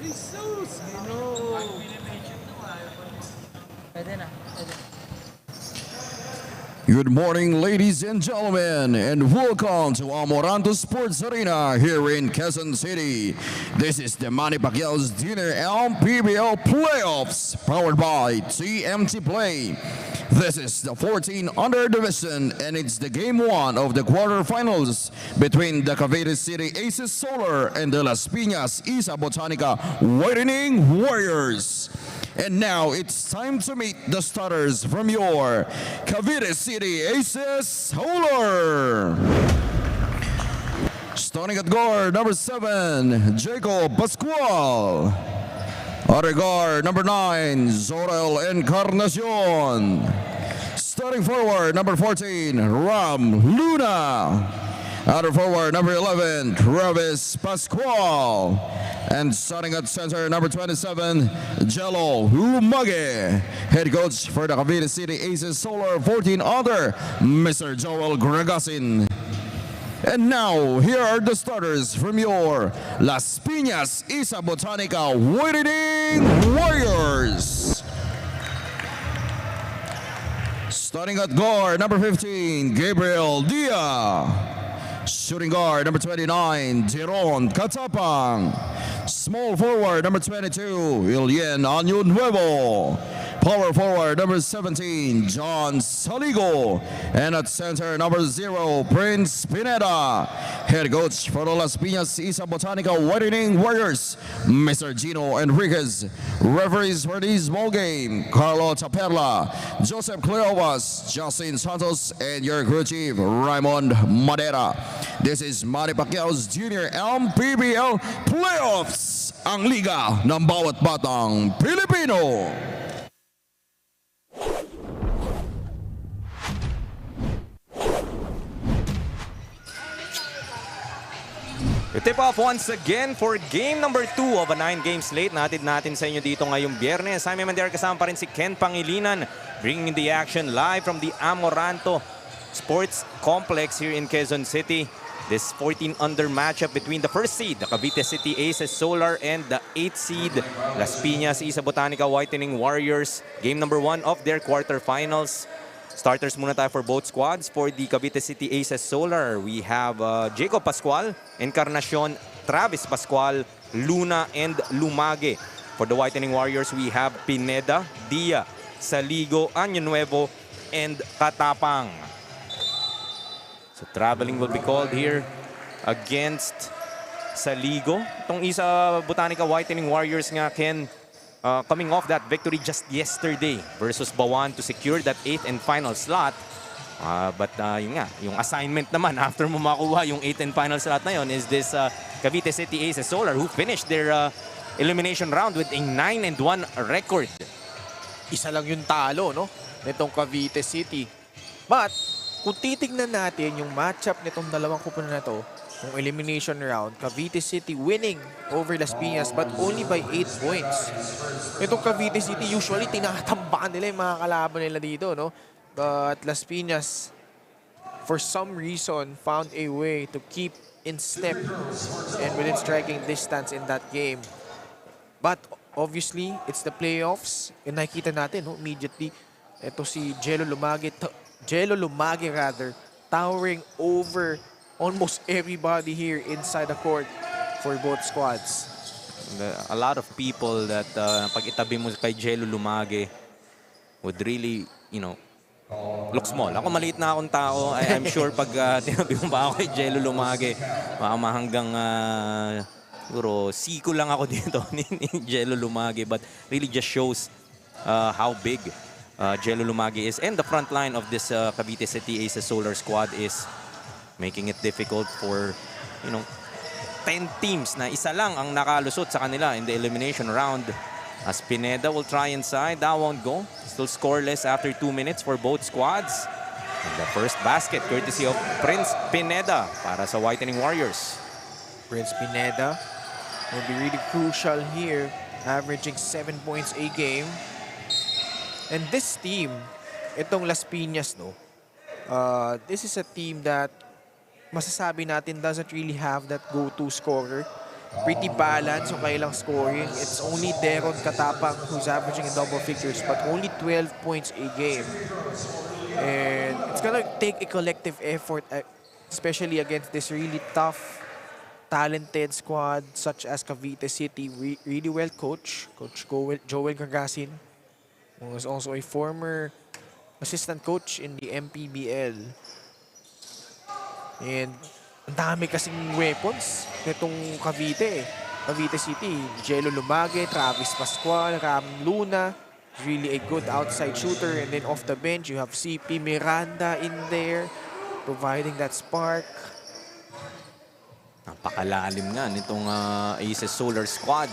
Jesus! No! Pwede na. Pwede. Good morning, ladies and gentlemen, and welcome to Amoranto Sports Arena here in Quezon City. This is the Manny Pacquiao's JuniorMPBL Playoffs, powered by TMT Play. This is the 14 under division, and it's the game one of the quarterfinals between the Cavite City Aces Solar and the Las Piñas Isa Botanica Whitening Warriors. And now it's time to meet the starters from your Cavite City Aces Solar. Starting at guard, number 7, Jacob Pascual. Other guard, number 9, Zorel Encarnacion. Starting forward, number 14, Ram Luna. Outer forward, number 11, Travis Pascual. And starting at center, number 27, Jello Lumage. Head coach for the Cavite City Aces Solar 14 under, Mr. Joel Gregasin. And now, here are the starters from your Las Piñas Isa Botanica Whitening Warriors. Starting at guard, number 15, Gabriel Dia. Shooting guard, number 29, Jeron Katapang. Small forward, number 22, Ilien Año Nuevo. Power forward, number 17, John Saligo. And at center, number 0, Prince Pineda. Head coach for the Las Piñas Isa Botanica Whitening Warriors, Mr. Gino Enriquez. Referees for this ball game, Carlo Taperla, Joseph Cleovas, Justin Santos, and your crew chief, Raymond Madera. This is Manny Pacquiao's Junior MPBL Playoffs, ang liga ng bawat batang Pilipino. We tip off once again for game number 2 of a 9-game slate. Natid natin sa inyo dito ngayong Biyernes. Simon Mandera kasama pa rin si Ken Pangilinan, bringing the action live from the Amoranto Sports Complex here in Quezon City. This 14 under matchup between the first seed, the Cavite City Aces Solar, and the 8th seed, Las Piñas Isa Botanica Whitening Warriors. Game number 1 of their quarterfinals. Starters muna tayo for both squads. For the Cavite City Aces Solar, we have Jacob Pascual, Encarnacion, Travis Pascual, Luna, and Lumage. For the Whitening Warriors, we have Pineda, Dia, Saligo, Año Nuevo, and Katapang. So traveling will be called here against Saligo. Itong Isa Botanica Whitening Warriors nga, Ken, coming off that victory just yesterday versus Bawan to secure that 8th and final slot. But yun nga, yung assignment naman after mo makuha yung 8th and final slot na yun is this Cavite City Aces Solar, who finished their elimination round with a 9-1 record. Isa lang yung talo, no? Nitong Cavite City. But, kung titignan natin yung matchup nitong dalawang kupunan na to, yung elimination round, Cavite City winning over Las Piñas but only by 8 points. Itong Cavite City, usually tinatambakan nila yung mga kalaban nila dito, no? But Las Piñas, for some reason, found a way to keep in step and within striking distance in that game. But obviously, it's the playoffs. And nakikita natin, no, immediately, ito si Jello Lumage towering over almost everybody here inside the court for both squads. A lot of people that pag itabi mo kay Jello Lumage would really, you know, look small. Ako maliit na akong tao. I'm sure pag tinabi mo ba ako kay Jello Lumage, hanggang siguro siko lang ako dito ni Jello Lumage, but really just shows how big Jello Lumage is, and the front line of this Cavite City Aces Solar squad is making it difficult for, you know, 10 teams na isa lang ang nakalusot sa kanila in the elimination round. As Pineda will try inside, that won't go. Still scoreless after 2 minutes for both squads. And the first basket courtesy of Prince Pineda para sa Whitening Warriors. Prince Pineda will be really crucial here, averaging 7 points a game. And this team, itong Las Piñas, no, this is a team that masasabi natin doesn't really have that go-to scorer. pretty balanced yung kailang scoring. It's only Deron Katapang who's averaging in double figures but only 12 points a game. And it's gonna take a collective effort, especially against this really tough, talented squad such as Cavite City. Really well coached. Coach Joel Gargasin, who is also a former assistant coach in the MPBL. And ang dami kasing weapons nitong Cavite. Cavite City, Jello Lumage, Travis Pascual, Ram Luna, really a good outside shooter. And then off the bench, you have CP Miranda in there, providing that spark. Napakalalim nga nitong Aces Solar squad.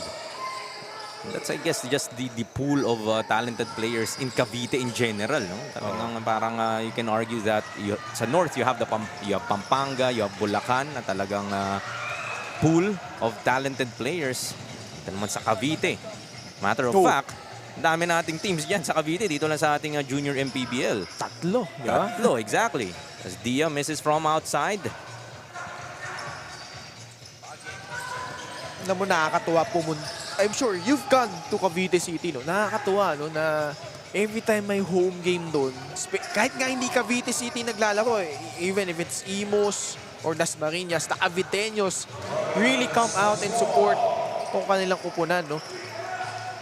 That's, I guess, just the pool of talented players in Cavite in general. No? Talagang parang you can argue that sa North, you have Pampanga, you have Bulacan na talagang pool of talented players. Ito naman sa Cavite. Matter of fact, dami nating teams dyan sa Cavite. Dito lang sa ating junior MPBL. Tatlo. Tatlo, exactly. As Dia misses from outside. Alam mo, nakakatuwa I'm sure you've gone to Cavite City, no? Nakakatuwa, no, na every time may home game doon, kahit nga hindi Cavite City naglalaro, even if it's Imos or Dasmariñas, the Caviteños really come out and support kung kanilang kupunan, no?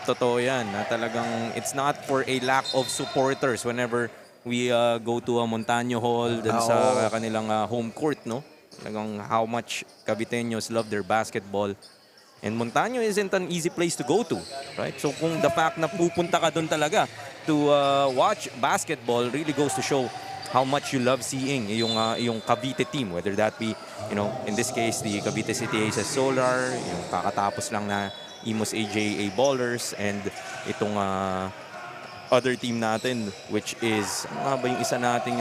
Totoo yan. Na talagang it's not for a lack of supporters whenever we go to a Montaño Hall dun sa kanilang home court, no? Talagang how much Caviteños love their basketball. And Montaño isn't an easy place to go to, right? So kung the fact na pupunta ka doon talaga to watch basketball really goes to show how much you love seeing yung Cavite team, whether that be, in this case, the Cavite City Aces Solar, yung kakatapos lang na Imos AJA Ballers, and itong other team natin, which is, ano ba yung isa nating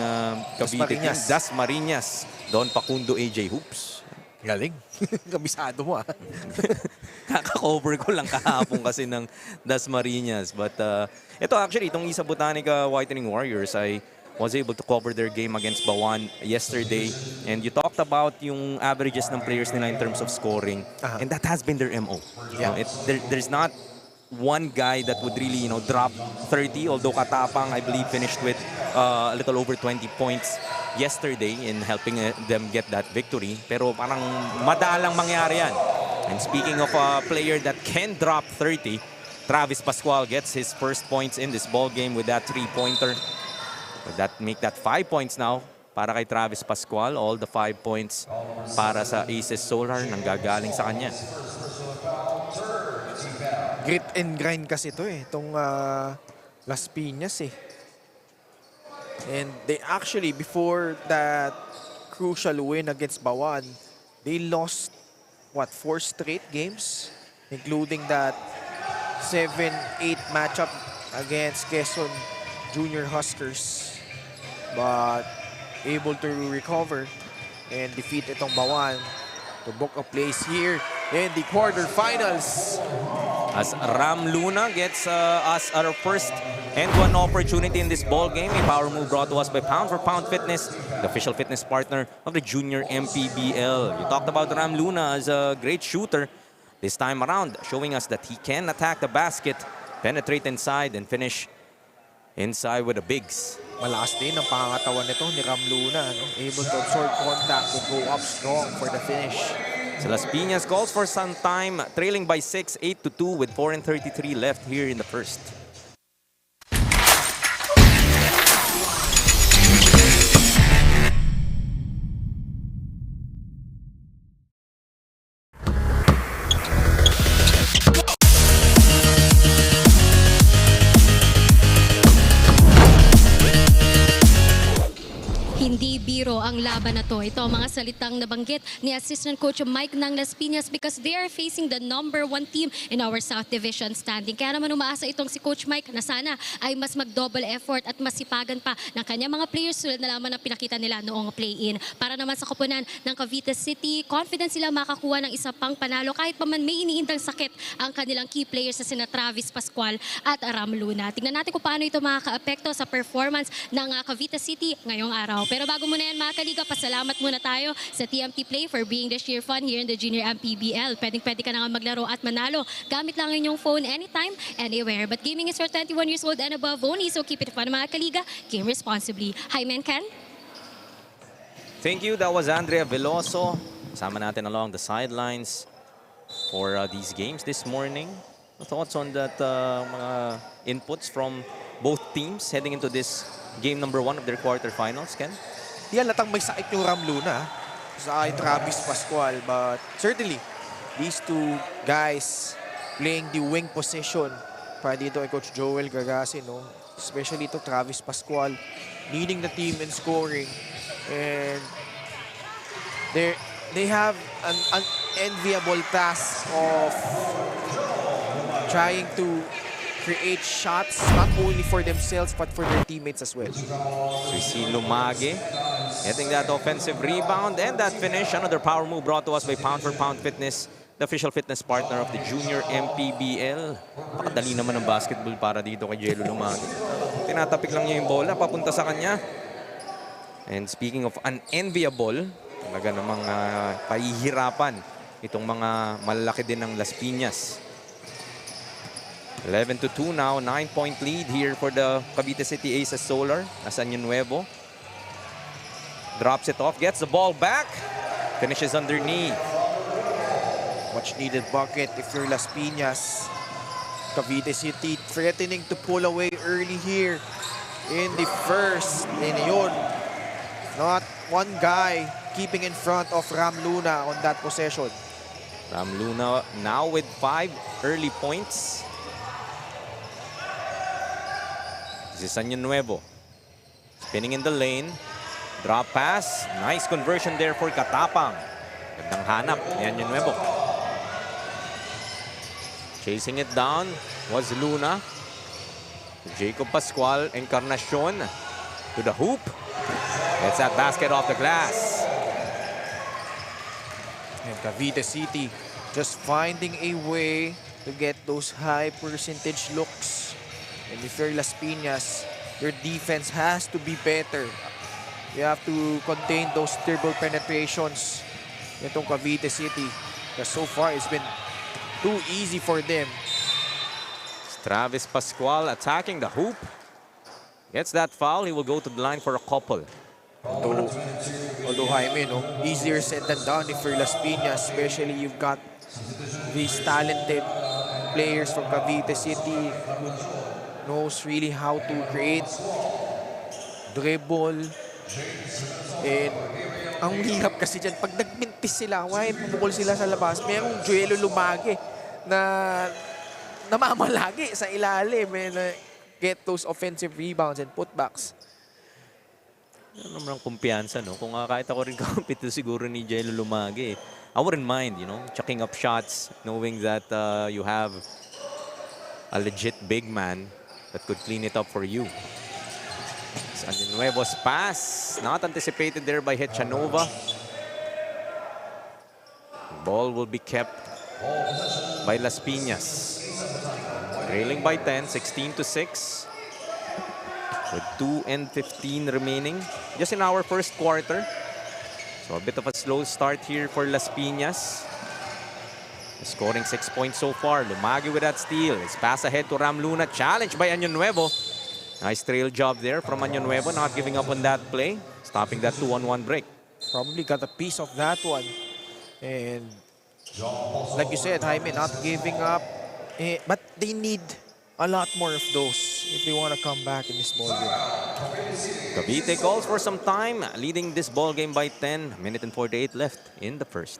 Cavite team? Dasmariñas. Don Facundo AJ Hoops. Galing. Kabisado mo, Kaka-cover ko lang kahapon kasi ng Dasmariñas. But ito actually, itong Isa Botanica Whitening Warriors, I was able to cover their game against Bawan yesterday. And you talked about yung averages ng players nila in terms of scoring. And that has been their MO. Yeah. There's not one guy that would really, drop 30. Although Katapang, I believe, finished with a little over 20 points yesterday in helping them get that victory. Pero parang madalang mangyari yan. And speaking of a player that can drop 30, Travis Pascual gets his first points in this ball game with that three-pointer. Make that 5 points now para kay Travis Pascual. All the 5 points para sa Aces Solar nanggagaling sa kanya. Grit and grind kasi ito itong Las Piñas And they actually, before that crucial win against Bawan, they lost, 4 straight games? Including that 7-8 matchup against Quezon Junior Huskers. But able to recover and defeat itong Bawan to book a place here in the quarterfinals. As Ram Luna gets us our first and one opportunity in this ball game. A power move brought to us by Pound for Pound Fitness, the official fitness partner of the Junior MPBL. You talked about Ram Luna as a great shooter this time around, showing us that he can attack the basket, penetrate inside, and finish inside with the bigs. Malakas din ang pangangatawan nito ni Ram Luna, able to absorb contact and go up strong for the finish. So Las Piñas calls for some time, trailing by 6, 8-2 with 4:33 left here in the first. Hindi biro ang laban na to. Ito ang mga salitang nabanggit ni Assistant Coach Mike ng Las Piñas because they are facing the #1 team in our South Division standing. Kaya naman umaasa itong si Coach Mike na sana ay mas mag-double effort at masipagan pa ng kanyang mga players tulad na lamang ng pinakita nila noong play-in. Para naman sa koponan ng Cavite City, confident sila makakuha ng isa pang panalo kahit pa man may iniindang sakit ang kanilang key players na sina Travis Pascual at Ram Luna. Tingnan natin kung paano ito makaka-apekto sa performance ng Cavite City ngayong araw. Pero bago muna yan mga kaligaw, pasalamat muna tayo sa TMT Play for being the sheer fun here in the Junior MPBL. Pwede ka na nga maglaro at manalo. Gamit lang inyong phone anytime, anywhere. But gaming is for 21 years old and above only, so keep it fun mga kaliga. Game responsibly. Hi, men, Ken. Thank you. That was Andrea Veloso. Kasama natin along the sidelines for these games this morning. Thoughts on that mga inputs from both teams heading into this game number 1 of their quarterfinals, Ken? Di halatang may sakit yung Ram Luna sa Travis Pascual, but certainly these two guys playing the wing position para dito kay Coach Joel Gagasin, no? Especially to Travis Pascual leading the team in scoring, and they have an enviable task of trying to create shots not only for themselves but for their teammates as well. So you see Lumage getting that offensive rebound and that finish. Another power move brought to us by Pound for Pound Fitness, the official fitness partner of the Junior MPBL. Pakadali naman ng basketball para dito kay Jello Lumage. Tinatapik lang niya yung bola, papunta sa kanya. And speaking of unenviable, talaga namang pahihirapan itong mga malalaki din ng Las Piñas. 11-2 now, 9-point lead here for the Cavite City Aces Solar. Año Nuevo drops it off, gets the ball back, finishes underneath. Much needed bucket if you're Las Piñas. Cavite City threatening to pull away early here in the first. And yun, not one guy keeping in front of Ram Luna on that possession. Ram Luna now with 5 early points. This is Año Nuevo. Spinning in the lane. Drop pass. Nice conversion there for Katapang. Gandang hanap ni Año Nuevo. Chasing it down was Luna. Jacob Pascual, Encarnacion to the hoop. Gets that basket off the glass. And Cavite City just finding a way to get those high percentage looks. And if you're Las Piñas, your defense has to be better. You have to contain those dribble penetrations nitong Cavite City. Because so far, it's been too easy for them. Travis Pascual attacking the hoop. Gets that foul. He will go to the line for a couple. Although Jaime, no, easier said than done if you're Las Piñas, especially you've got these talented players from Cavite City, knows really how to create, dribble, and ang hirap kasi dyan, pag nagmintis sila, why pumukol sila sa labas, merong Joelo Lumage na namamalagi sa ilalim and get those offensive rebounds and putbacks. Ano naman ang kumpiyansa, no? Kung kahit ako rin compete siguro ni Jello Lumage, I wouldn't mind, you know, chucking up shots, knowing that you have a legit big man that could clean it up for you. Año Nuevo's pass, not anticipated there by Hechanova. Ball will be kept by Las Piñas. Trailing by 10, 16-6. With 2:15 remaining. Just in our first quarter. So a bit of a slow start here for Las Piñas. Scoring 6 points so far. Lumage with that steal. It's pass ahead to Ram Luna. Challenged by Año Nuevo. Nice trail job there from Año Nuevo. Not giving up on that play. Stopping that 2-on-1 break. Probably got a piece of that one. And like you said, Jaime, not giving up. But they need a lot more of those if they want to come back in this ball game. Cavite calls for some time. Leading this ball game by 10. Minute and 48 left in the first.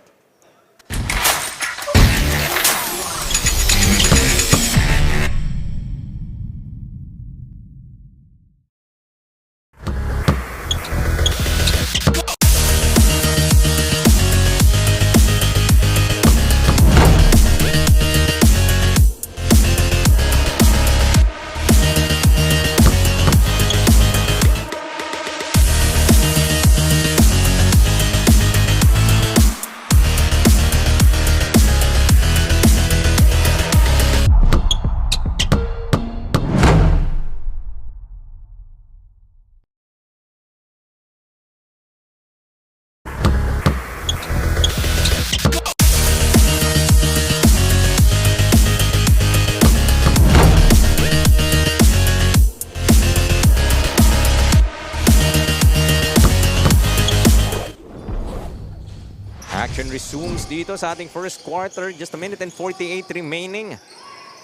resumes dito sa ating first quarter. Just a minute and 48 remaining.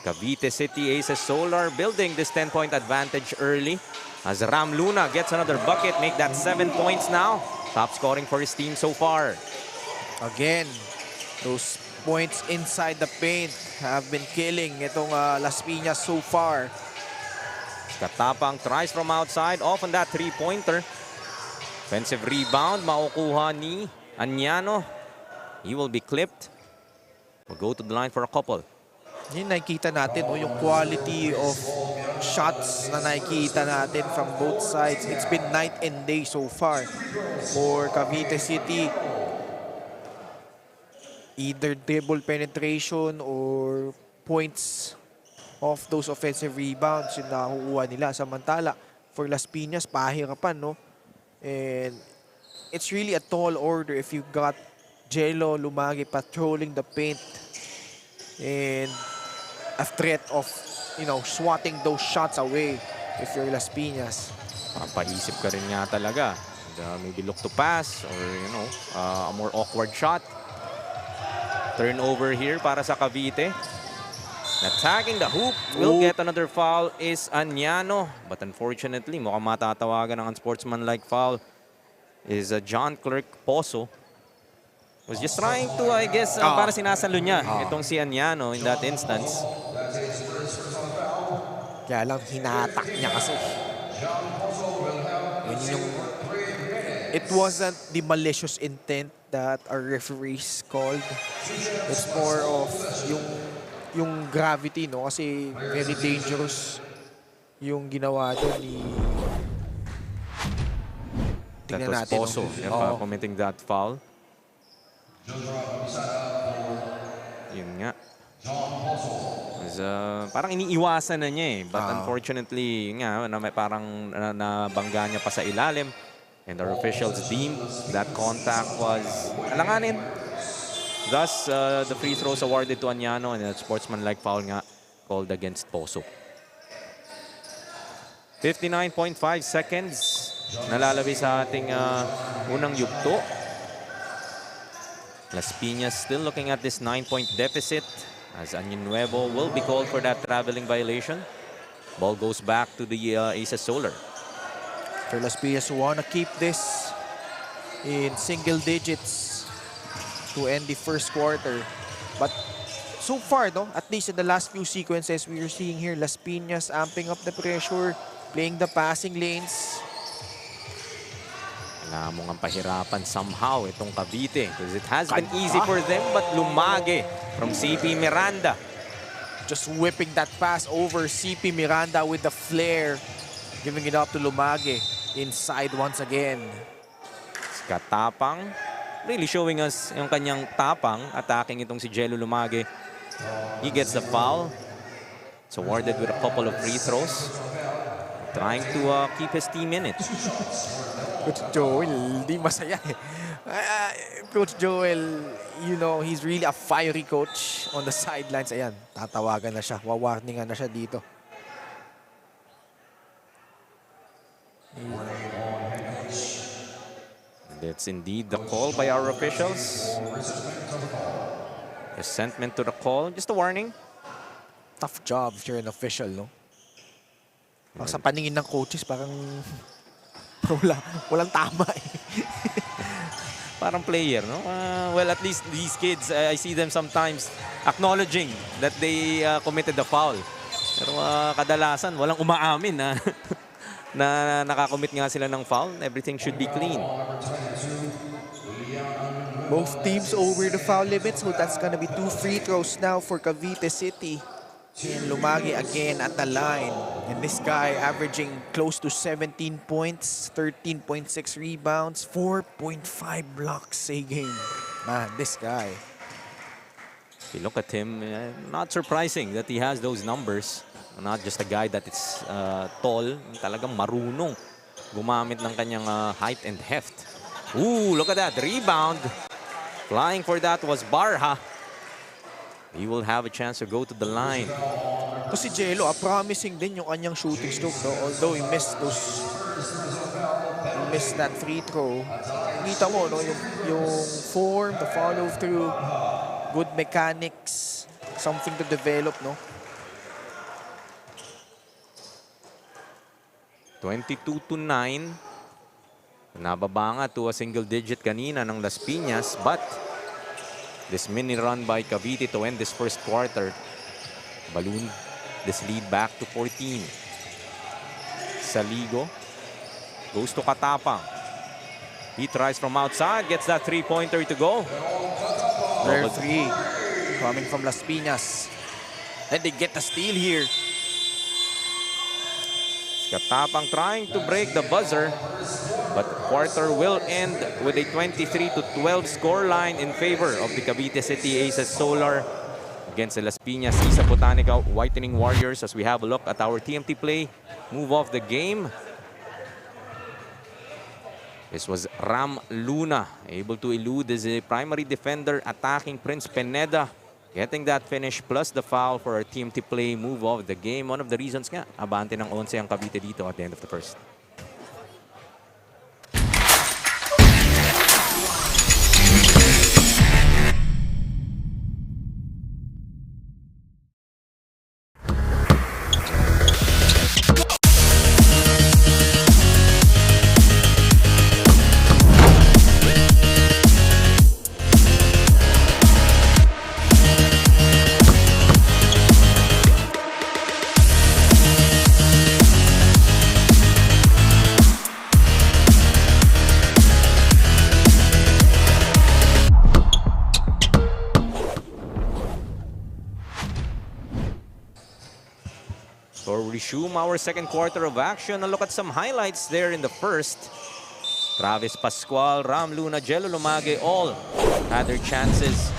Cavite City Aces Solar building this 10-point advantage early. As Ram Luna gets another bucket, make that 7 points now. Top scoring for his team so far. Again, those points inside the paint have been killing itong Las Piñas so far. Katapang tries from outside, off on that three-pointer. Offensive rebound, makukuha ni Añano. He will be clipped. Will go to the line for a couple. Yun nakikita natin, yung quality of shots na nakikita natin from both sides. It's been night and day so far for Cavite City. Either dribble penetration or points of those offensive rebounds yung nakukuha nila. Samantala, for Las Piñas, pahirapan, no? And it's really a tall order if you got Jello Lumagi patrolling the paint and a threat of, swatting those shots away if you're Las Piñas. Papaisip ka rin nga talaga. And, maybe look to pass or, a more awkward shot. Turnover here para sa Cavite. Attacking the hoop. Will get another foul is Añano. But unfortunately, mukhang matatawagan ng unsportsmanlike foul is John Clerk Pozo. Was just trying to, I guess, para sinasalo niya itong si Añano in that instance. Kaya lang, hinatak niya kasi. It wasn't the malicious intent that our referees called. It's more of yung gravity, no? Kasi very dangerous yung ginawa doon ni... That Tingnan was natin. Pozo committing that foul. Yun nga. Was, parang iniiwasan na niya eh. But unfortunately, nga, parang nabangga niya pa sa ilalim. And our officials deemed that contact was alanganin. Thus, the free throws awarded to Añano and a sportsmanlike foul nga called against Pozo. 59.5 seconds. Nalalabi sa ating unang yugto. Las Piñas still looking at this 9-point deficit as Año Nuevo will be called for that traveling violation. Ball goes back to the Aces Solar. For Las Piñas, wanna keep this in single digits to end the first quarter. But so far, no, at least in the last few sequences, we are seeing here Las Piñas amping up the pressure, playing the passing lanes. Kailangan mo nga pahirapan somehow itong Cavite because it has been easy for them but Lumage from CP Miranda. Just whipping that pass over CP Miranda with the flair, giving it up to Lumage inside once again. Katapang, really showing us yung kanyang tapang, attacking itong si Jello Lumage. He gets the foul. It's awarded with a couple of free throws. Trying to keep his team in it. Coach Joel, di masaya eh. Coach Joel, he's really a fiery coach on the sidelines. Ayan, tatawagan na siya. Wawarningan na siya dito. That's indeed the call by our officials. Resentment to the call. Just a warning. Tough job if you're an official, no? Sa paningin ng coaches, parang walang tama eh. Parang player, no? Well, at least these kids, I see them sometimes acknowledging that they committed the foul. Pero kadalasan, walang umaamin na, na nakakommit nga sila ng foul. Everything should be clean. Both teams over the foul limit, so that's gonna be 2 free throws now for Cavite City. And Lumagi again at the line. And this guy averaging close to 17 points, 13.6 rebounds, 4.5 blocks a game. Man, this guy. If you look at him, not surprising that he has those numbers. Not just a guy that is tall, talagang marunong gumamit ng kanyang height and heft. Ooh, look at that, rebound. Flying for that was Barha. He will have a chance to go to the line. Ito si Jello, promising din yung kanyang shooting stroke. No? Although he missed that free throw, makikita mo, no, yung form, the follow through, good mechanics, something to develop, no? 22-9. Nababa nga to a single digit kanina ng Las Piñas, but this mini run by Cavite to end this first quarter ballooned this lead back to 14. Saligo goes to Katapang. He tries from outside, gets that three-pointer to go. Rare three coming from Las Piñas. And they get the steal here. Katapang trying to break the buzzer, but the quarter will end with a 23-12 scoreline in favor of the Cavite City Aces Solar against the Las Piñas Isa Botanica Whitening Warriors. As we have a look at our TMT play move of the game. This was Ram Luna, able to elude as a primary defender, attacking Prince Pineda, getting that finish plus the foul for our TMT play move of the game. One of the reasons nga, abante ng 11 ang Cavite dito at the end of the first. So we resume our second quarter of action. A look at some highlights there in the first. Travis Pascual, Ram Luna, Jello Lumage all had their chances.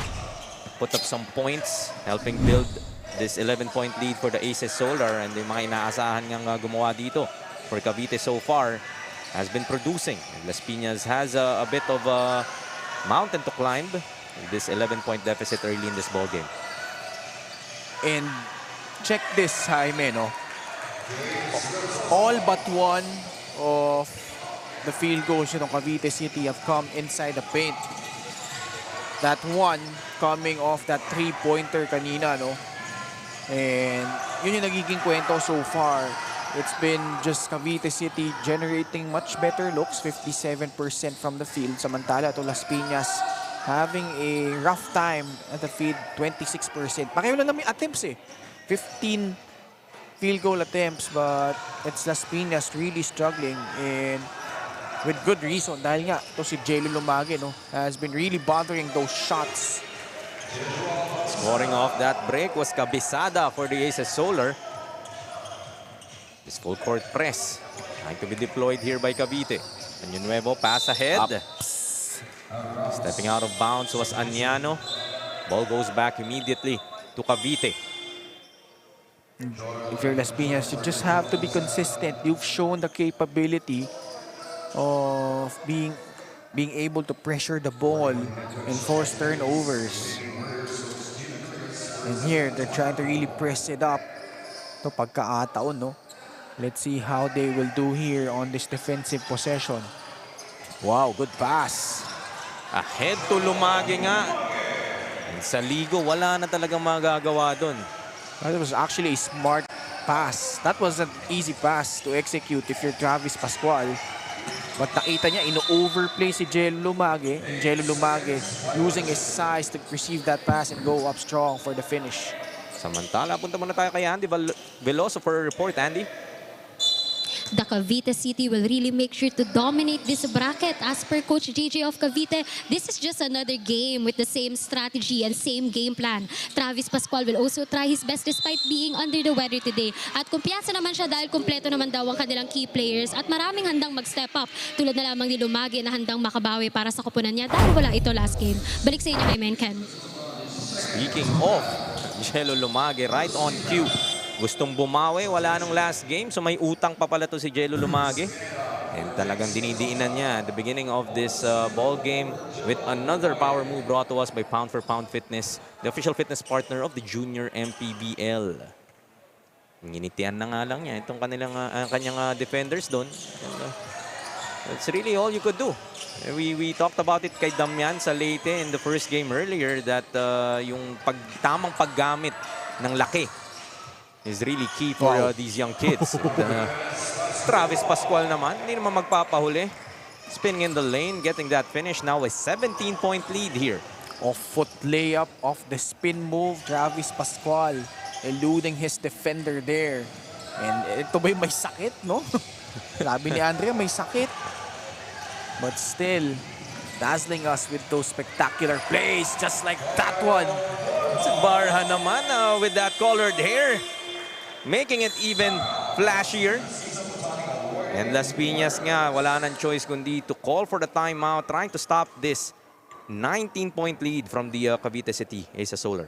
Put up some points, helping build this 11-point lead for the Aces Solar. And yung mga inaasahan niyang gumawa dito for Cavite so far has been producing. Las Piñas has a bit of a mountain to climb. This 11-point deficit early in this ballgame. And check this, Jaime, no? All but one of the field goals ng Cavite City have come inside the paint. That one coming off that three-pointer kanina, no? And yun yung nagiging kwento so far. It's been just Cavite City generating much better looks, 57% from the field. Samantala to Las Piñas having a rough time at the field, 26%. Pakiyo lang namin attempts eh. 15 field goal attempts, but it's Las Piñas really struggling, and with good reason dahil nga ito si Jello Lumage, no, has been really bothering those shots. Scoring off that break was Cabisada for the Aces Solar. This full court press trying to be deployed here by Cavite. Año Nuevo pass ahead. Stepping out of bounds was Añano. Ball goes back immediately to Cavite. If you're Las Piñas, you just have to be consistent. You've shown the capability of being able to pressure the ball and force turnovers. And here, they're trying to really press it up. Ito pagkaataon, no? Let's see how they will do here on this defensive possession. Wow, good pass. Ahead to Lumage nga. And Saligo, wala na talagang magagawa dun. That was actually a smart pass. That was an easy pass to execute if you're Travis Pascual. But nakita niya, ino-overplay si Jello Lumage. And Jello Lumage using his size to receive that pass and go up strong for the finish. Samantala, punta muna tayo kay Andy Veloso for a report. Andy? The Cavite City will really make sure to dominate this bracket. As per Coach JJ of Cavite, this is just another game with the same strategy and same game plan. Travis Pascual will also try his best despite being under the weather today. At kumpiyansa naman siya dahil kumpleto naman daw ang kanilang key players at maraming handang mag-step up. Tulad na lamang ni Lumage na handang makabawi para sa koponan niya dahil wala ito last game. Balik sa inyo kay Menken. Speaking of Jello Lumage, right on cue. Gustong bumawi, wala nung last game. So may utang pa pala to si Jello Lumage. And talagang dinidiinan niya at the beginning of this ball game with another power move brought to us by Pound for Pound Fitness, the official fitness partner of the Junior MPBL. Nginitian na nga lang niya itong kanyang defenders doon. That's really all you could do. We talked about it kay Damian sa Leyte in the first game earlier that yung tamang paggamit ng laki is really key for these young kids. And, Travis Pascual naman, hindi naman magpapahuli. Spinning in the lane, getting that finish. Now a 17-point lead here. Off-foot layup, off the spin move. Travis Pascual eluding his defender there. And ito ba'y may sakit, no? Sabi ni Andrea, may sakit. But still, dazzling us with those spectacular plays, just like that one. Si Barha naman with that colored hair, making it even flashier. And Las Piñas nga, wala nang choice kundi to call for the timeout, trying to stop this 19-point lead from the Cavite City Ace Solar.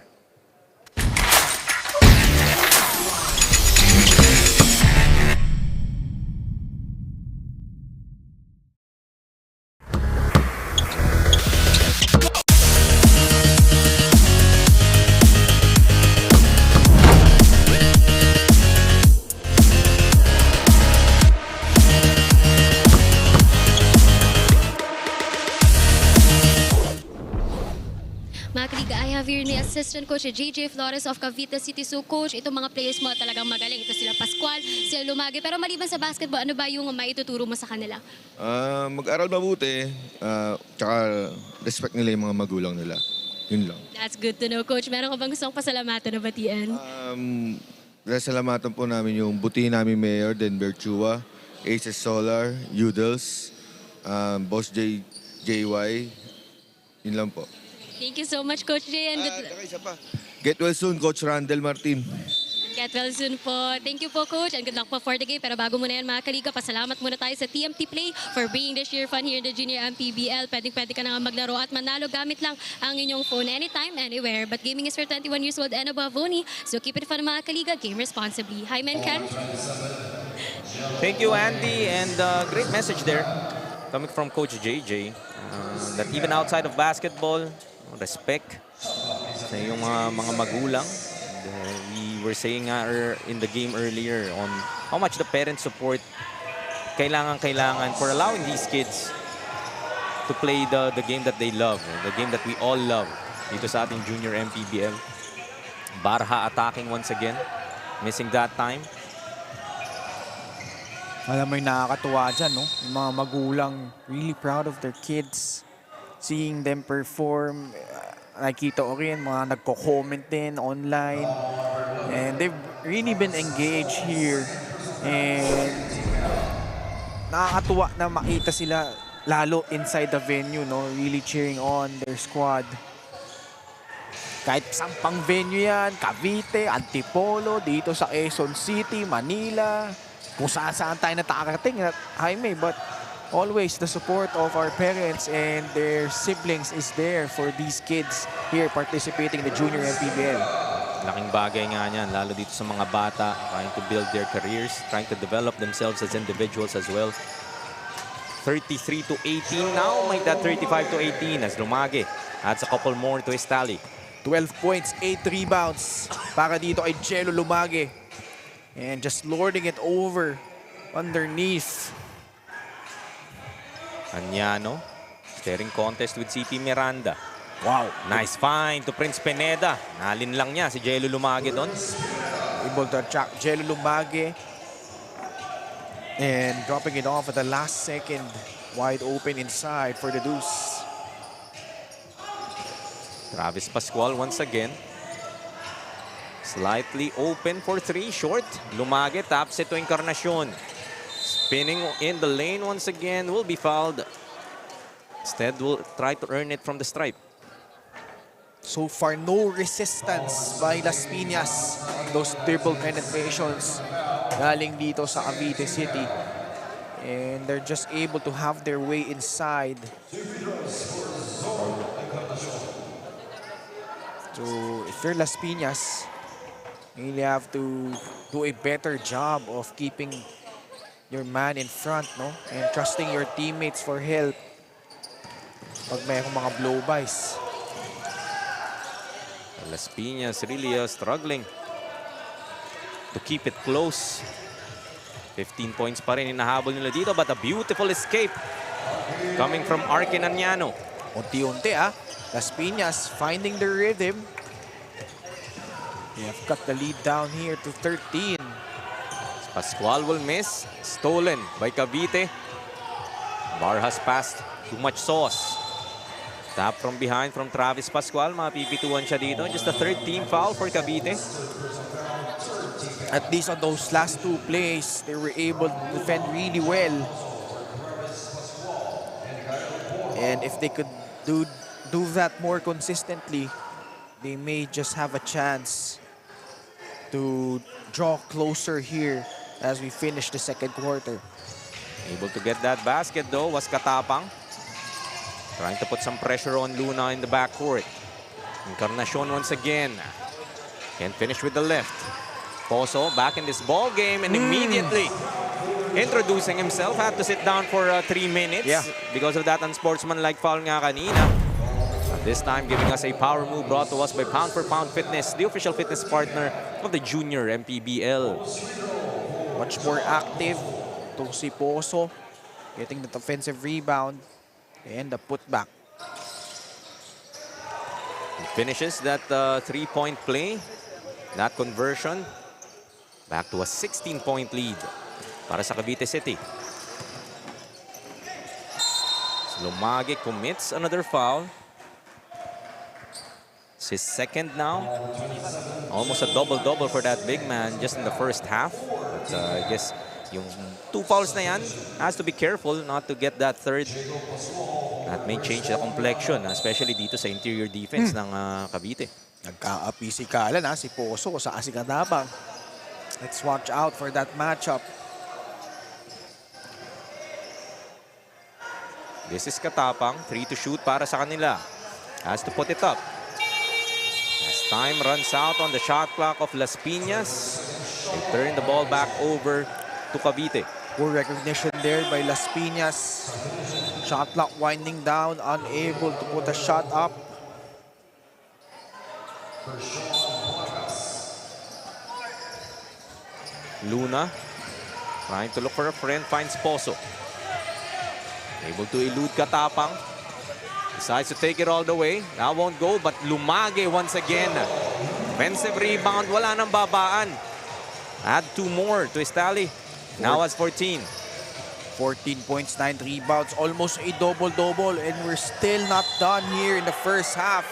Mga kaliga, I have here ni Assistant Coach JJ Flores of Cavite City. So Coach, itong mga players mo talagang magaling. Ito sila Pascual, sila Lumagi. Pero maliban sa basketball, ano ba yung maituturo mo sa kanila? Mag-aral mabuti, tsaka respect nila yung mga magulang nila. Yun lang. That's good to know, Coach. Meron ka bang gustong pasalamatan na batian? Salamatan po namin yung buti namin Mayor, Denver Chua, Aces Solar, Udels, Boss JY. Yun lang po. Thank you so much, Coach Jay. And Isa pa. Get well soon, Coach Randel Martin. get well soon po. Thank you po, Coach. And good luck po for the game. Pero bago muna yan, mga kaliga, pasalamat muna tayo sa TMT Play for bringing the sheer fun here in the Junior MPBL. Pwede ka na nga maglaro at manalo gamit lang ang inyong phone anytime, anywhere. But gaming is for 21 years old and above only. So keep it fun, mga kaliga. Game responsibly. Hi, Menkan. Thank you, Andy, and great message there coming from Coach JJ that even outside of basketball, respect sa iyong mga magulang. And, we were saying in the game earlier on how much the parent support kailangan for allowing these kids to play the game that they love, the game that we all love dito sa ating Junior MPBL. Barha attacking once again, missing that time. Alam mo yung nakakatuwa dyan, no? Yung mga magulang really proud of their kids. Seeing them perform, nakikita ko rin, mga nagko-comment din online. And they've really been engaged here. And nakakatuwa na makita sila lalo inside the venue, no? Really cheering on their squad. Kahit sampang venue yan, Cavite, Antipolo, dito sa Quezon City, Manila, kung saan tayo nakakarating, Jaime, but always the support of our parents and their siblings is there for these kids here participating in the Junior MPBL. Laking bagay nga yan, lalo dito sa mga bata, trying to build their careers, trying to develop themselves as individuals as well. 33-18 now, make that 35-18 as Lumagi adds a couple more to his tally. 12 points, 8 rebounds para dito kay Jello Lumagi. And just lording it over underneath. Anyano, staring contest with CP Miranda. Wow. Nice find to Prince Pineda. Nalin lang niya si Jello Lumagi doon. Able to attract Jello Lumagi. And dropping it off at the last second. Wide open inside for the deuce. Travis Pascual once again. Slightly open for three, short. Lumagi taps it to Encarnacion. Spinning in the lane once again, will be fouled. Instead, will try to earn it from the stripe. So far, no resistance by Las Piñas on those triple penetrations galing dito sa Cavite City. And they're just able to have their way inside. So if you're Las Piñas, you really have to do a better job of keeping your man in front, no? And trusting your teammates for help pag mayroong mga blow-bys. Las Piñas really struggling to keep it close. 15 points pa rin hinahabol nila dito, but a beautiful escape coming from Arkin Añano. Unti-unti Las Piñas finding the rhythm. They have cut the lead down here to 13. Pascual will miss. Stolen by Cavite. Bar has passed too much sauce. Tap from behind from Travis Pascual. Mapipituan siya dito. Just the third team foul for Cavite. At least on those last two plays, they were able to defend really well. And if they could do that more consistently, they may just have a chance to draw closer here as we finish the second quarter. Able to get that basket though was Katapang. Trying to put some pressure on Luna in the backcourt. Encarnacion once again. Can finish with the left. Poso back in this ball game and immediately introducing himself. Had to sit down for 3 minutes because of that unsportsmanlike foul nga kanina. This time giving us a power move brought to us by Pound for Pound Fitness, the official fitness partner of the Junior MPBL. Much more active. Itong si Poso getting that offensive rebound and the putback. He finishes that three-point play, that conversion. Back to a 16-point lead para sa Cavite City. Lumage commits another foul. It's his second now. Almost a double-double for that big man just in the first half. But I guess yung 2 fouls na yan, has to be careful not to get that third. That may change the complexion, especially dito sa interior defense ng Cavite. Nagka-pisikalan si Poso sa Katapang. Let's watch out for that matchup. This is Katapang, 3 to shoot para sa kanila. Has to put it up. As time runs out on the shot clock of Las Piñas, they turn the ball back over to Cavite. Poor recognition there by Las Piñas. Shot clock winding down, unable to put a shot up. Luna trying to look for a friend, finds Poso. Able to elude Katapang. Decides to take it all the way. Now won't go, but Lumage once again. Offensive rebound, wala nang babaan. Add 2 more to his tally. Now has 14. 14 points, 9 rebounds, almost a double-double, and we're still not done here in the first half.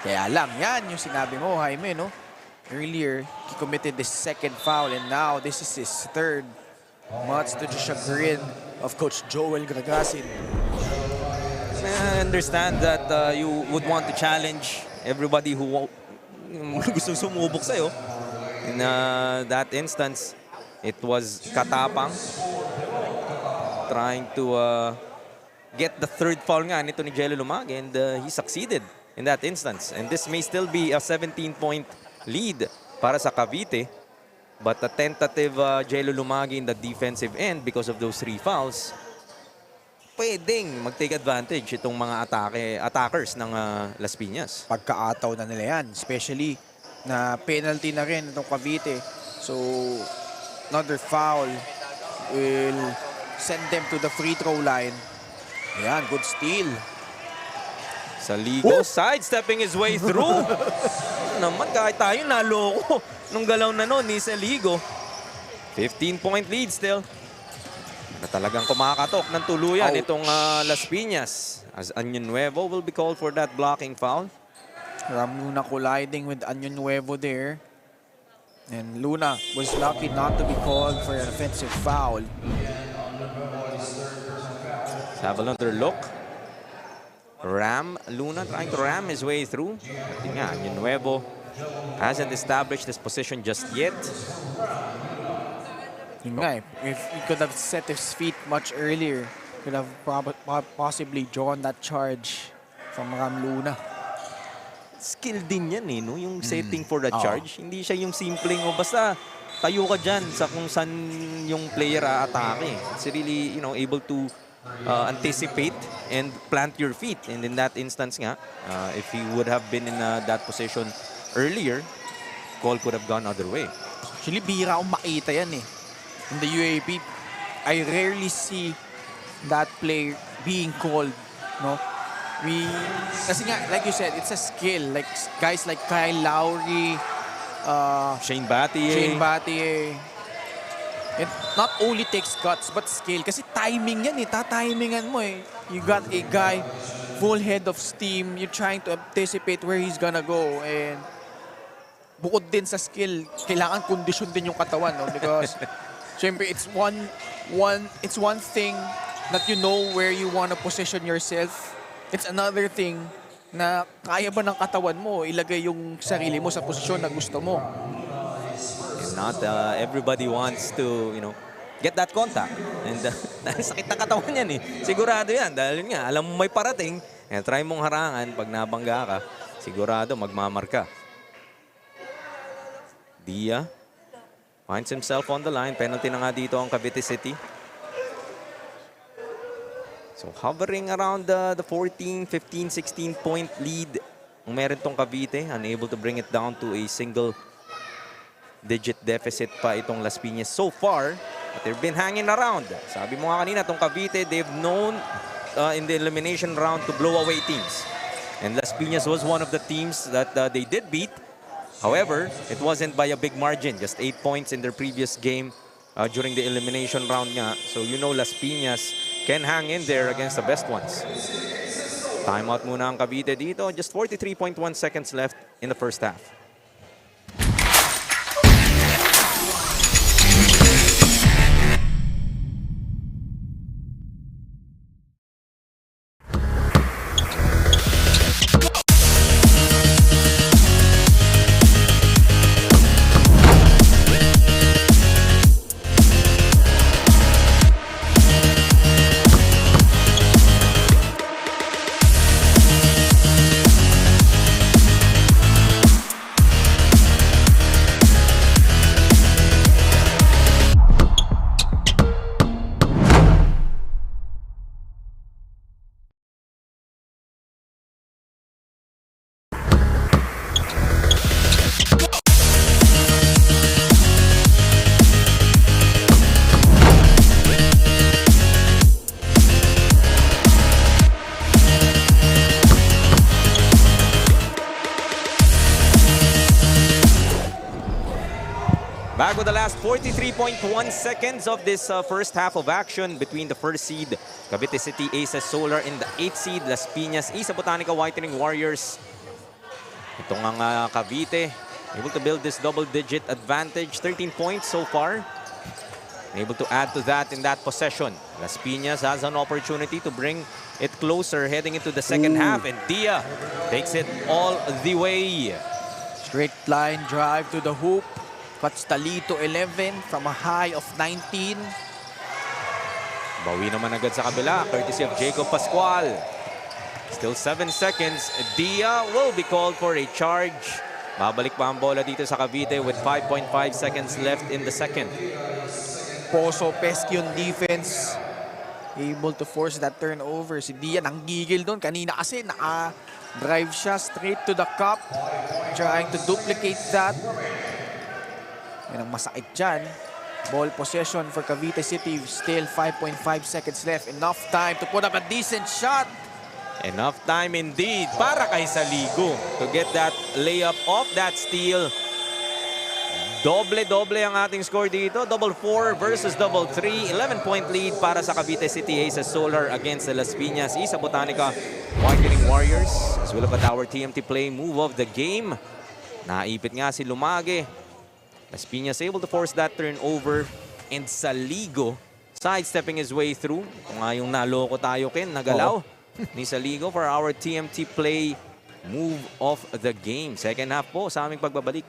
Kaya lang, yan yung sinabi mo, Jaime, no? Earlier, he committed the second foul, and now this is his third. Much to the chagrin of Coach Joel Gragasin. I understand that you would want to challenge everybody who gusto sumubok sa'yo. In that instance, it was Katapang trying to get the third foul nga nito ni Jello Lumage, and he succeeded in that instance. And this may still be a 17-point lead para sa Cavite, but a tentative Jello Lumage in the defensive end because of those 3 fouls. Pwedeng mag-take advantage itong mga attackers ng Las Piñas. Pagkaataw na nila yan, especially na penalty na rin itong Cavite. So, another foul will send them to the free throw line. Ayan, good steal. Saligo, sidestepping his way through. Naman, kahit tayo naloko nung galaw na nun ni Saligo. 15-point lead still. Na talagang kumakatok ng tuluyan itong Las Piñas. As Año Nuevo will be called for that blocking foul. Luna colliding with Año Nuevo there. And Luna was lucky not to be called for an offensive foul. Let's have another look. Luna trying to ram his way through. But nga, Año Nuevo hasn't established this position just yet. Yun nga, if he could have set his feet much earlier, could have possibly drawn that charge from Ram Luna. Skill din yan no? Yung setting for the charge. Hindi siya yung simpleng, basta tayo ka dyan sa kung saan yung player aatake. It's really, able to anticipate and plant your feet. And in that instance nga, if he would have been in that position earlier, call could have gone other way. Actually, bihira akong makita yan in the UAP, I rarely see that play being called, no? Kasi nga, like you said, it's a skill. Like guys like Kyle Lowry, Shane Battier. Shane Battier. It not only takes guts, but skill. Kasi timing yan eh. Tatimingan mo eh. You got a guy full head of steam. You're trying to anticipate where he's gonna go. And bukod din sa skill, kailangan kondisyon din yung katawan, no? Because syempre, it's one thing that you know where you want to position yourself. It's another thing na kaya ba ng katawan mo ilagay yung sarili mo sa posisyon na gusto mo. And not everybody wants to, get that contact. And dahil sakit na katawan yan eh. Sigurado yan. Dahil nga, alam mo may parating. And try mong harangan. Pag nabangga ka, sigurado magmamarka. Dia finds himself on the line. Penalty na nga dito ang Cavite City. So hovering around the 14, 15, 16 point lead ang meron tong Cavite. Unable to bring it down to a single digit deficit pa itong Las Piñas so far. But they've been hanging around. Sabi mo nga kanina, itong Cavite, they've known in the elimination round to blow away teams. And Las Piñas was one of the teams that they did beat. However, it wasn't by a big margin. Just 8 points in their previous game during the elimination round nga. So Las Piñas can hang in there against the best ones. Timeout muna ang Cavite dito. Just 43.1 seconds left in the first half. Back with the last 43.1 seconds of this first half of action between the first seed, Cavite City Aces Solar, and the 8th seed, Las Piñas Isa Botanica Whitening Warriors. Ito nga Cavite, able to build this double-digit advantage, 13 points so far. Able to add to that in that possession. Las Piñas has an opportunity to bring it closer heading into the second half, and Dia takes it all the way. Straight line drive to the hoop. Cuts the lead to 11 from a high of 19. Bawi naman agad sa kabila, courtesy of Jacob Pascual. Still 7 seconds. Dia will be called for a charge. Babalik pa ang bola dito sa Cavite with 5.5 seconds left in the second. Poso Pesquion defense. Able to force that turnover. Si Dia nanggigil doon. Kanina kasi naka-drive siya straight to the cup. Trying to duplicate that. Yan ang masakit dyan. Ball possession for Cavite City. Still 5.5 seconds left. Enough time to put up a decent shot. Enough time indeed para kay Saligo to get that layup off that steal. Doble-doble ang ating score dito. Double 4 versus double 3. 11-point lead para sa Cavite City Aces Solar against the Las Piñas Isa Botanica Whitening Warriors. As we look at our TMT play move of the game. Naipit nga si Lumage. Las Piñas able to force that turnover, and Saligo sidestepping his way through. Kung nga yung naloko tayo, Ken, nagalaw ni Saligo for our TMT play move of the game. Second half po sa aming pagbabalik.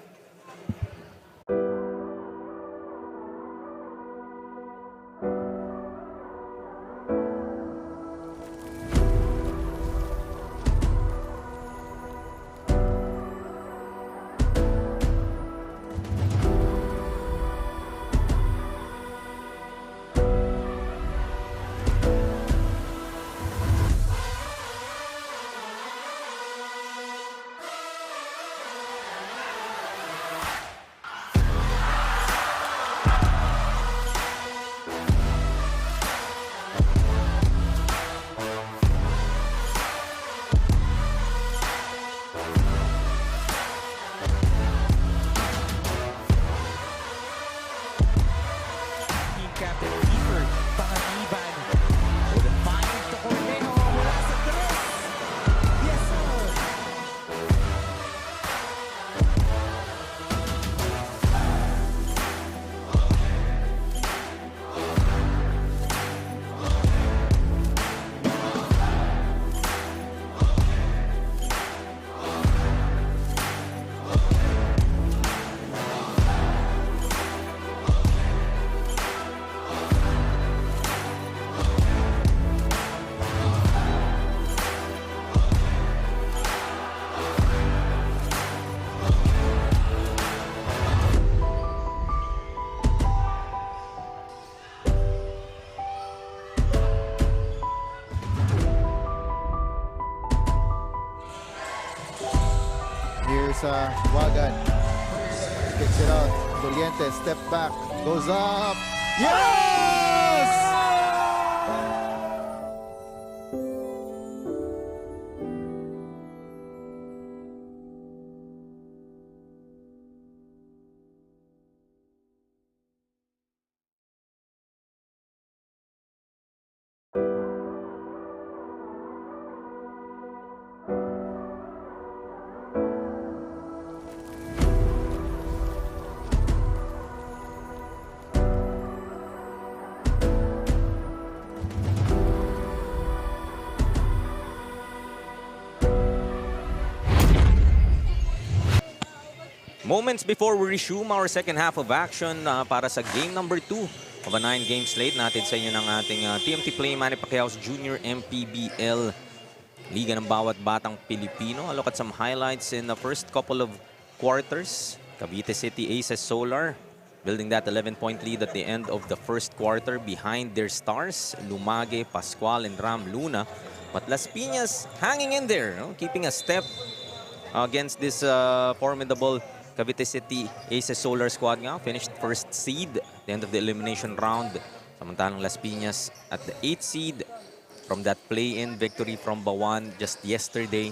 Here's Wagan. Kicks it out. Doliente, step back. Goes up. Yes! Moments before we resume our second half of action para sa game number 2 of a 9-game slate natin sa inyo ng ating TMT Play Manny Pacquiao's Junior MPBL Liga ng bawat batang Pilipino. A look at some highlights in the first couple of quarters. Cavite City Aces Solar building that 11-point lead at the end of the first quarter behind their stars, Lumage, Pascual, and Ram Luna. But Las Piñas hanging in there, no? Keeping a step against this formidable Cavite City Aces Solar squad nga. Finished first seed at the end of the elimination round. Samantalang Las Piñas at the 8th seed from that play-in victory from Bawan just yesterday.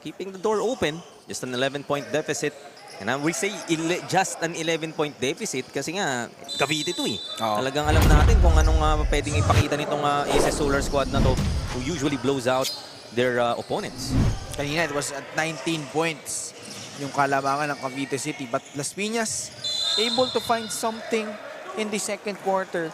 Keeping the door open. Just an 11-point deficit. And we say just an 11-point deficit kasi nga Cavite to eh. Talagang alam natin kung anong pwedeng ipakita nitong Aces Solar squad na to who usually blows out their opponents. Kanina it was at 19 points yung kalamangan ng Cavite City. But Las Piñas able to find something in the second quarter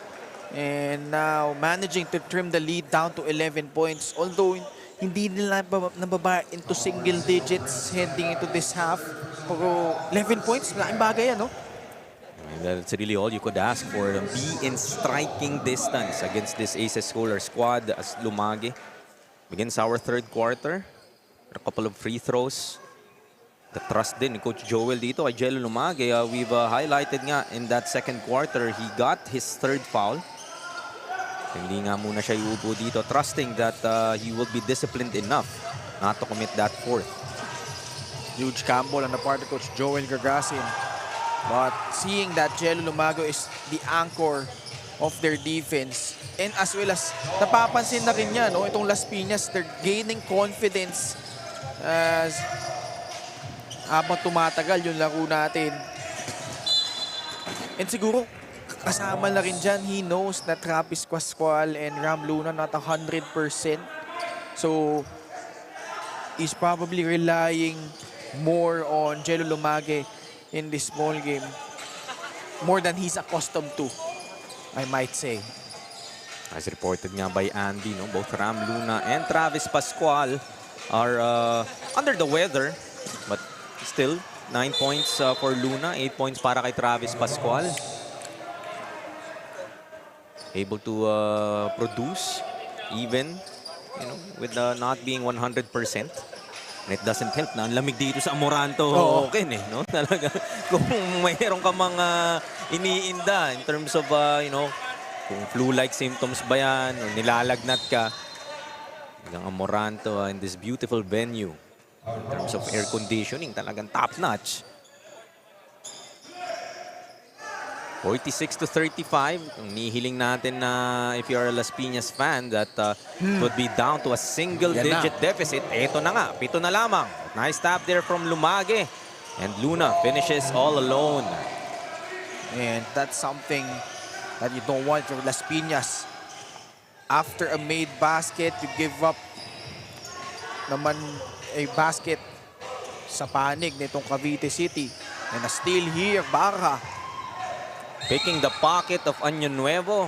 and now managing to trim the lead down to 11 points. Although hindi nila nababa into single digits heading into this half. Pero 11 points, malaking bagay yan, no? And that's really all you could ask for. Be in striking distance against this Aces Solar squad as Lumage begins our third quarter. A couple of free throws. The trust din ni Coach Joel dito kay Jello Lumage. We've highlighted nga in that second quarter, he got his third foul. Hindi nga muna siya iupo dito, trusting that he will be disciplined enough not to commit that fourth. Huge gamble on the part of Coach Joel Gargasin. But seeing that Jello Lumago is the anchor of their defense, and as well as napapansin na rin niya, no, itong Las Piñas, they're gaining confidence as habang tumatagal yung laro natin. And siguro kasama na rin dyan, he knows that Travis Pascual and Ram Luna not 100%. So he's probably relying more on Jello Lumage in this small game. More than he's accustomed to, I might say. As reported nga by Andy, no, both Ram Luna and Travis Pascual are under the weather. But still, 9 points for Luna, 8 points para kay Travis Pascual. Able to produce even, you know, with not being 100%. And it doesn't help na ang lamig dito sa Amoranto. Okay, no? Talaga, kung mayroon ka mga iniinda in terms of, you know, kung flu-like symptoms ba yan o nilalagnat ka, hanggang Amoranto in this beautiful venue. In terms of air conditioning, talagang top-notch. 46-35. Ang nihiling natin na if you're a Las Piñas fan that would be down to a single-digit deficit. Ito na nga, 7 na lamang. Nice tap there from Lumage. And Luna finishes all alone. And that's something that you don't want from Las Piñas. After a made basket, you give up naman a basket sa panig nitong Cavite City. And a steal here, Barra. Picking the pocket of Año Nuevo.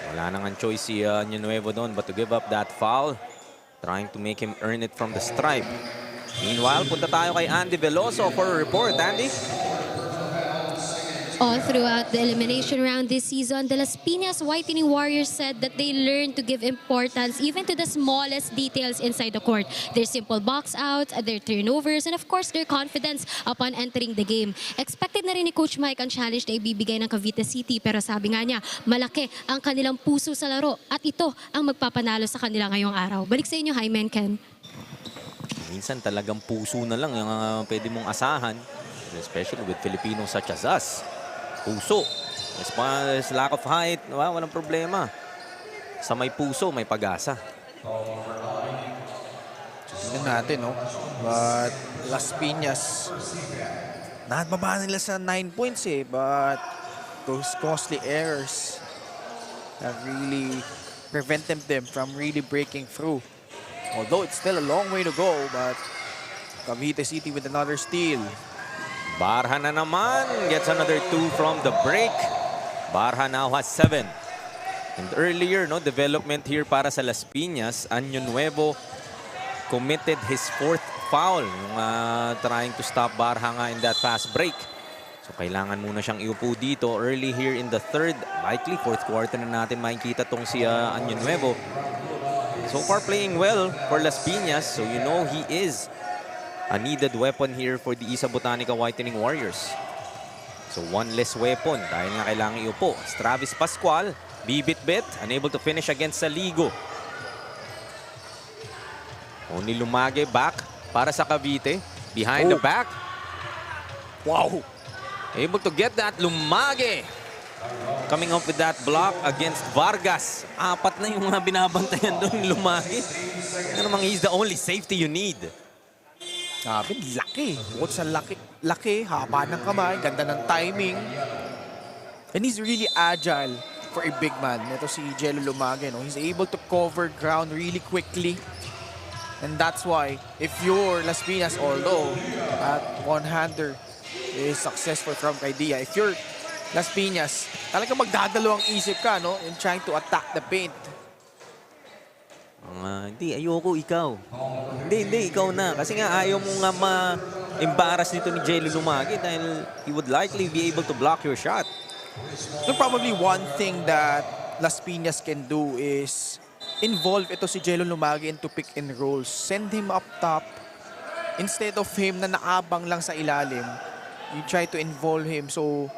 Wala nang choice si Año Nuevo doon but to give up that foul. Trying to make him earn it from the stripe. Meanwhile, punta tayo kay Andy Veloso for a report. Andy? All throughout the elimination round this season, the Las Piñas Whitening Warriors said that they learned to give importance even to the smallest details inside the court. Their simple box outs, their turnovers, and of course, their confidence upon entering the game. Expected na rin ni Coach Mike ang challenge na ibibigay ng Cavite City, pero sabi nga niya, malaki ang kanilang puso sa laro at ito ang magpapanalo sa kanila ngayong araw. Balik sa inyo, Hyman Ken. Minsan talagang puso na lang yung pwede mong asahan. Especially with Filipinos such as us. Puso. As far as lack of height, walang problema. Sa may puso, may pag-asa. Tignan natin, no? But Las Piñas, nakababa nila sa 9 points eh. But those costly errors have really prevented them from really breaking through. Although it's still a long way to go, but Cavite City with another steal. Barha na naman. Gets another 2 from the break. Barha now has 7. And earlier, no, development here para sa Las Piñas. Año Nuevo committed his 4th foul. Yung trying to stop Barha nga in that fast break. So kailangan muna siyang iupo dito early here in the 3rd. Likely 4th quarter na natin makikita tong si Año Nuevo. So far playing well for Las Piñas. So you know he is a needed weapon here for the Isa Botanica Whitening Warriors. So one less weapon dahil nga kailangan iupo. Travis Pascual, bibit-bit, unable to finish against Saligo. Only Lumage back para sa Cavite. Behind the back. Wow! Able to get that Lumage. Coming up with that block against Vargas. 4 na yung mga binabantayan doon ni Lumage. Ano namang he's the only safety you need. Sabi, laki. Bukod sa laki, haba ng kamay, ganda ng timing. And he's really agile for a big man. Ito si Jello Lumage, no? He's able to cover ground really quickly. And that's why, if you're Las Piñas, although at one-hander is successful from Kaidia, if you're Las Piñas, talagang magdadalawang isip ka, no? In trying to attack the paint. Hindi, ayoko ikaw. Hindi, ikaw na. Kasi nga ayaw mo nga ma-embarrass nito ni Jello Lumage dahil he would likely be able to block your shot. So probably one thing that Las Piñas can do is involve ito si Jello Lumage into pick and rolls. Send him up top. Instead of him na nakabang lang sa ilalim, you try to involve him. So,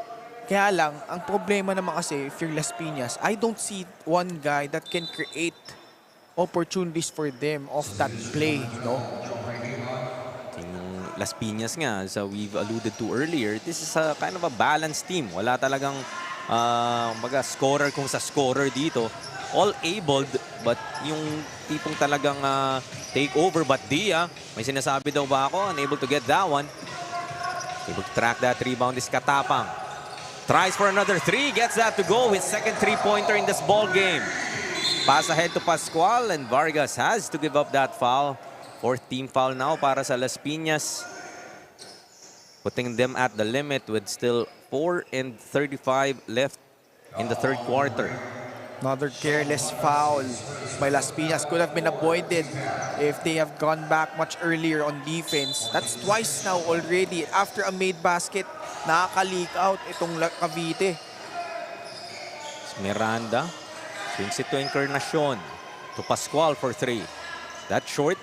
kaya lang, ang problema naman kasi, if you're Las Piñas, I don't see one guy that can create opportunities for them off that play, no? Yung Las Piñas nga, as we've alluded to earlier, this is a kind of a balanced team. Wala talagang scorer kung sa scorer dito. All abled, but yung tipong talagang take over. But Dia, may sinasabi daw ba ako? Unable to get that one. Able to track that rebound is Katapang. Tries for another 3, gets that to go. His second 3-pointer in this ball game. Pass ahead to Pascual and Vargas has to give up that foul. 4th team foul now para sa Las Piñas. Putting them at the limit with still 4:35 left in the 3rd quarter. Another careless foul by Las Piñas could have been avoided if they have gone back much earlier on defense. That's twice now already. After a made basket, nakaka-leak out itong Cavite. Miranda swings it to Encarnacion. To Pascual for 3. That short.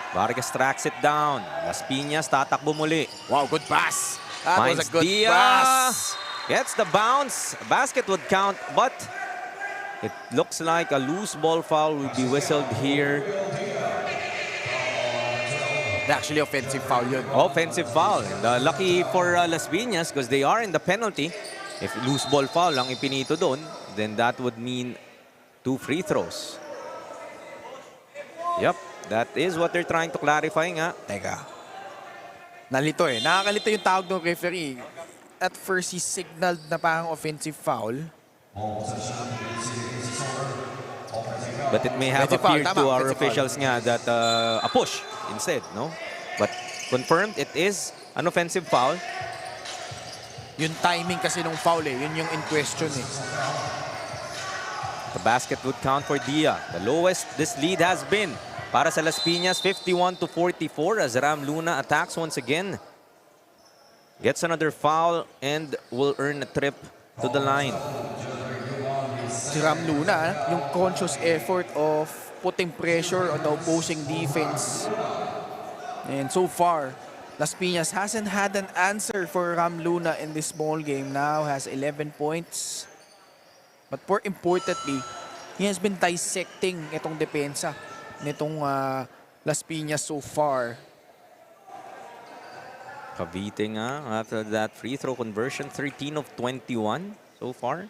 Vargas tracks it down. Las Piñas tatakbo muli. Wow, good pass. That was a good Dia. pass. Gets the bounce. Basket would count, but it looks like a loose ball foul will be whistled here. Actually, offensive foul yun. Offensive foul. And, lucky for Las Piñas because they are in the penalty. If loose ball foul ang ipinito doon, then that would mean 2 free throws. Yep, that is what they're trying to clarify nga. Teka. Nalito eh. Nakakalito yung tawag ng referee. At first, he signaled na parang offensive foul. But it may have Offensive foul, appeared tama, to our offensive officials nga that a push instead, no? But confirmed, it is an offensive foul. Yung timing kasi nung foul eh. Yun yung in question eh. The basket would count for Dia. The lowest this lead has been para sa Las Piñas, 51-44 as Ram Luna attacks once again. Gets another foul and will earn a trip to the line. Si Ram Luna, yung conscious effort of putting pressure on the opposing defense. And so far, Las Piñas hasn't had an answer for Ram Luna in this ball game. Now has 11 points. But more importantly, he has been dissecting itong depensa nitong Las Piñas so far. Cavite nga, after that free throw conversion, 13 of 21 so far.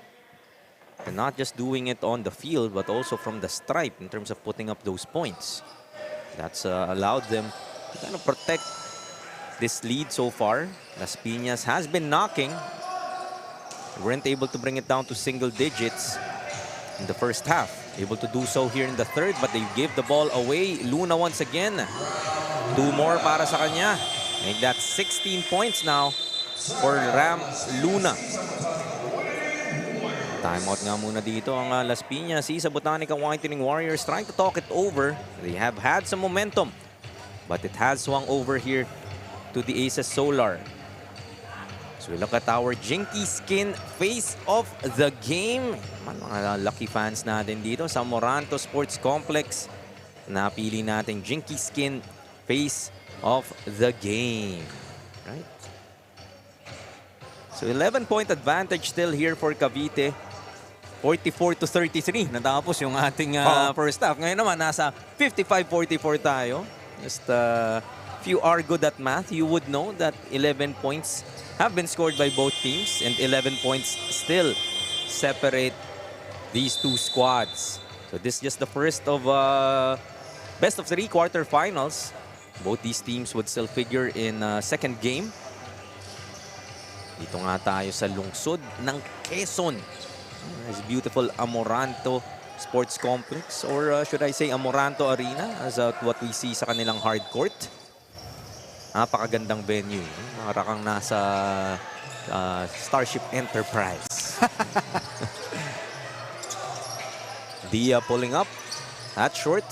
And not just doing it on the field, but also from the stripe in terms of putting up those points. That's allowed them to kind of protect this lead so far. Las Piñas has been knocking. They weren't able to bring it down to single digits in the first half. Able to do so here in the third, but they give the ball away. Luna once again. 2 more para sa kanya. Make that 16 points now for Ram Luna. Timeout nga muna dito ang Las Piñas. Isa Botanica Whitening Warriors trying to talk it over. They have had some momentum, but it has swung over here to the Aces Solar. So we look at our Jinky Skin face of the game. Mga lucky fans natin dito sa Amoranto Sports Complex. Napili natin Jinky Skin face of the game. Right? So 11-point advantage still here for Cavite. 44-33 natapos yung ating first half. Ngayon naman nasa 55-44 tayo. Just if you are good at math, you would know that 11 points have been scored by both teams and 11 points still separate these two squads. So this is just the first of best of 3 quarterfinals. Both these teams would still figure in second game. Dito nga tayo sa lungsod ng Quezon. This beautiful Amoranto Sports Complex, or should I say Amoranto Arena, as what we see sa kanilang hard court. Napakagandang venue. Para kang nasa Starship Enterprise. Dia pulling up. That's short.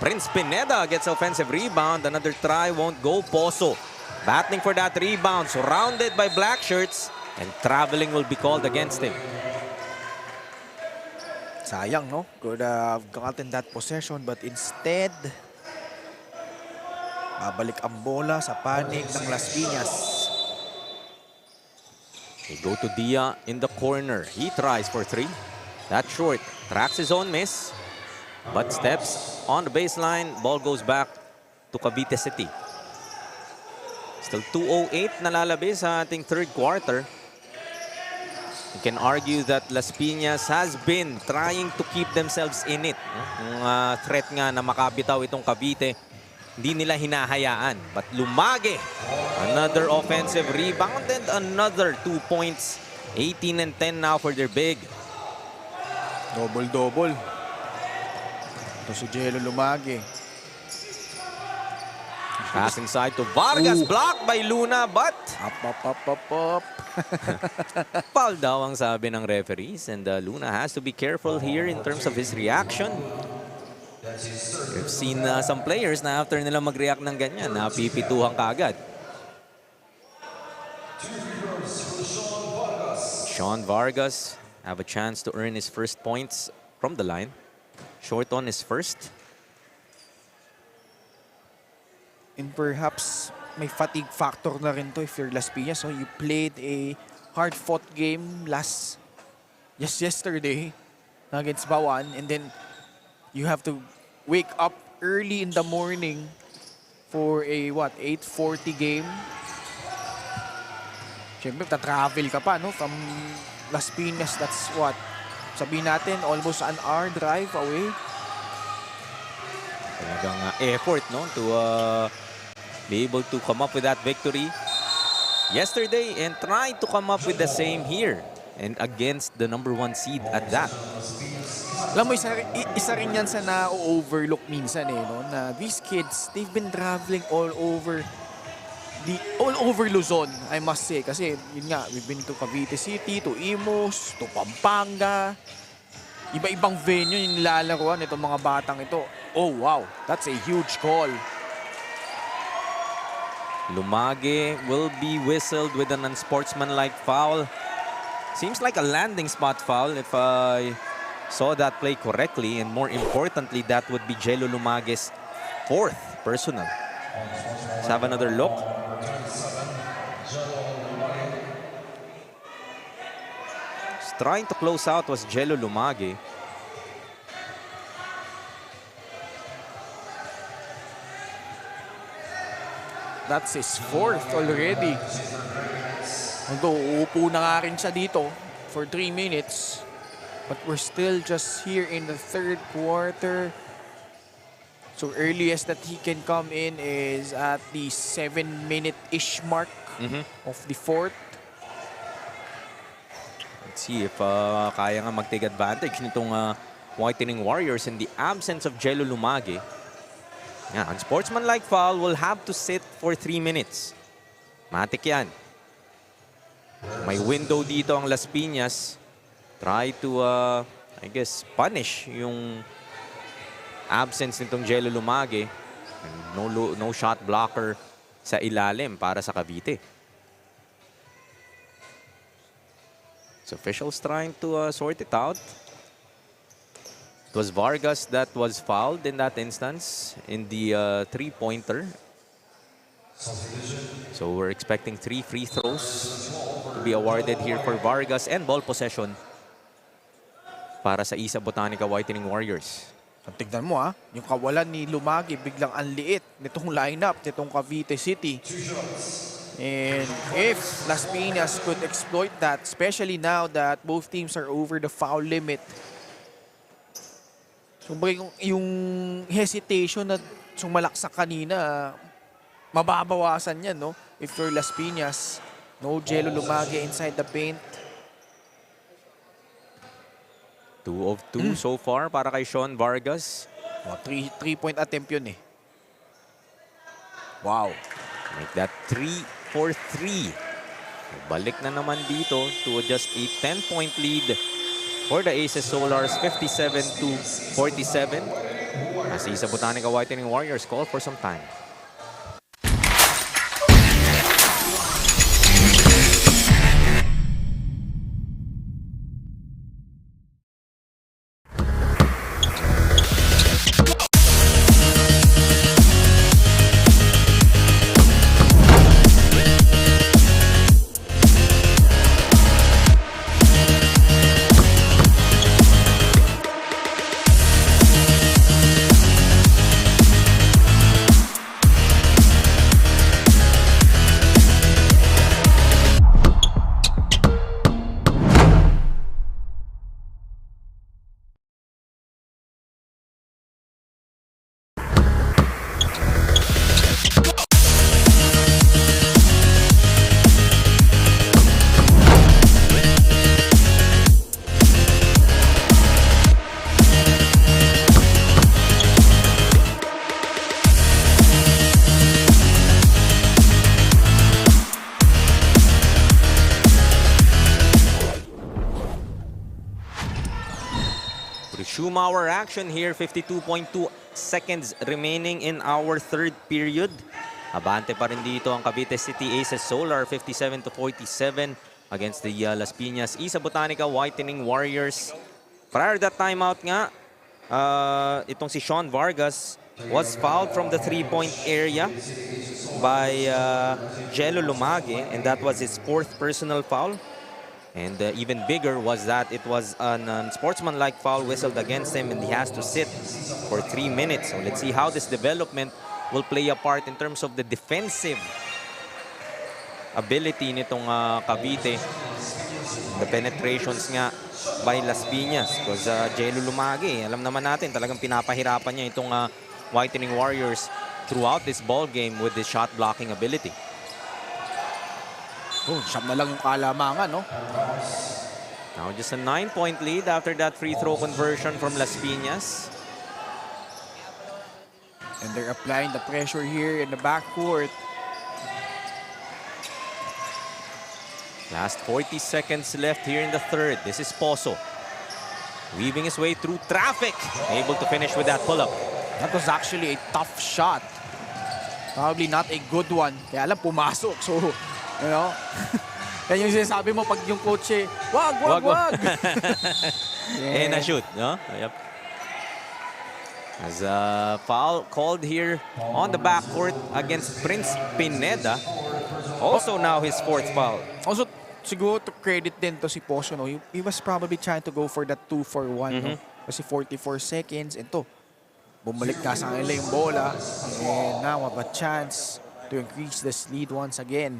Prince Pineda gets offensive rebound. Another try won't go. Poso battling for that rebound. Surrounded by black shirts. And traveling will be called against him. Sayang, no? Could have gotten that possession, but instead, babalik ang bola sa panig ng Las Piñas. They go to Dia in the corner. He tries for 3. That's short. Tracks his own miss, but steps on the baseline. Ball goes back to Cavite City. Still 2:08 na lalabi sa ating third quarter. You can argue that Las Piñas has been trying to keep themselves in it. Yung threat nga na makabitaw itong Cavite, hindi nila hinahayaan. But Lumage, another offensive rebound and another 2 points. 18 and 10 now for their big. Double-double. Ito si Jello Lumage. Passing side to Vargas, blocked by Luna, but Up. foul daw ang sabi ng referees, and Luna has to be careful here in terms of his reaction. We've seen some players na after nila mag-react ng ganyan, napipituhan kaagad. Sean Vargas have a chance to earn his first points from the line. Short on his first. And perhaps may fatigue factor na rin to if you're Las Piñas. So you played a hard-fought game yesterday against Bawan, and then you have to wake up early in the morning for a 8:40 game. Siyempre, ta-travel ka pa, no? From Las Piñas, that's what? Sabihin natin, almost an hour drive away. Talagang effort, no? To be able to come up with that victory yesterday and try to come up with the same here and against the #1 seed at that. Alam mo, isa rin yan sa na-overlook minsan no? Na these kids, they've been traveling all over Luzon, I must say. Kasi yun nga, we've been to Cavite City, to Imus, to Pampanga. Iba-ibang venue yung nilalaruan itong mga batang ito. Oh wow, that's a huge call. Lumage will be whistled with an unsportsmanlike foul. Seems like a landing spot foul if I saw that play correctly. And more importantly, that would be Jello Lumage's 4th personal. Let's have another look. Trying to close out was Jello Lumage. That's his fourth already. Although, uupo na nga rin siya dito for 3 minutes. But we're still just here in the third quarter. So earliest that he can come in is at the 7-minute-ish mark of the fourth. Let's see if kaya nga mag-take advantage nitong Whitening Warriors in the absence of Jello Lumage. Yeah, unsportsmanlike foul will have to sit for 3 minutes. Matik yan. May window dito ang Las Piñas. Try to, I guess, punish yung absence nitong Jello Lumage. No shot blocker sa ilalim para sa Cavite. So officials trying to sort it out. It was Vargas that was fouled in that instance in the three-pointer. So we're expecting 3 free throws to be awarded here for Vargas and ball possession para sa Isa Botanica Whitening Warriors. At tignan mo yung kawalan ni Lumagi biglang ang liit nitong lineup nitong Cavite City. And if Las Piñas could exploit that, especially now that both teams are over the foul limit, so yung hesitation na sumalaksak kanina, mababawasan yan, no? If you're Las Piñas, no Jello Lumage inside the paint. 2 of 2 so far para kay Sean Vargas. 3-point attempt yun eh. Wow. Make that 3 for 3. Balik na naman dito to just a 10-point lead for the Aces Solars, 57-47. As Isa Botanica Whitening Warriors call for some time. Resume action here, 52.2 seconds remaining in our third period. Abante pa rin dito ang Cavite City Aces Solar, 57-47 against the Las Piñas Isa Botanica Whitening Warriors. Prior to that timeout nga, itong si Sean Vargas was fouled from the three-point area by Jello Lumage, and that was his 4th personal foul. And even bigger was that it was an unsportsmanlike foul whistled against him, and he has to sit for 3 minutes. So let's see how this development will play a part in terms of the defensive ability nitong Cavite. The penetrations nga by Las Piñas, because Jello Lumage, alam naman natin, talagang pinapahirapan niya itong Whitening Warriors throughout this ball game with his shot blocking ability. Oh, siyam na lang yung kalamangan, no? Now just a 9-point lead after that free throw conversion from Las Piñas. And they're applying the pressure here in the backcourt. Last 40 seconds left here in the third. This is Pozo, weaving his way through traffic, able to finish with that pull-up. That was actually a tough shot. Probably not a good one. Kaya lang pumasok. So, you know, yan yung sinasabi mo pag yung coach wag. And a shoot, no? Yep. As a foul called here on the backcourt against Prince Pineda. Also now his 4th foul. Also, siguro to credit din to si Pozo, no? He was probably trying to go for that 2-for-1, no? Kasi 44 seconds, and to, bumalik ka sa kanila yung bola. And now, have a chance to increase this lead once again.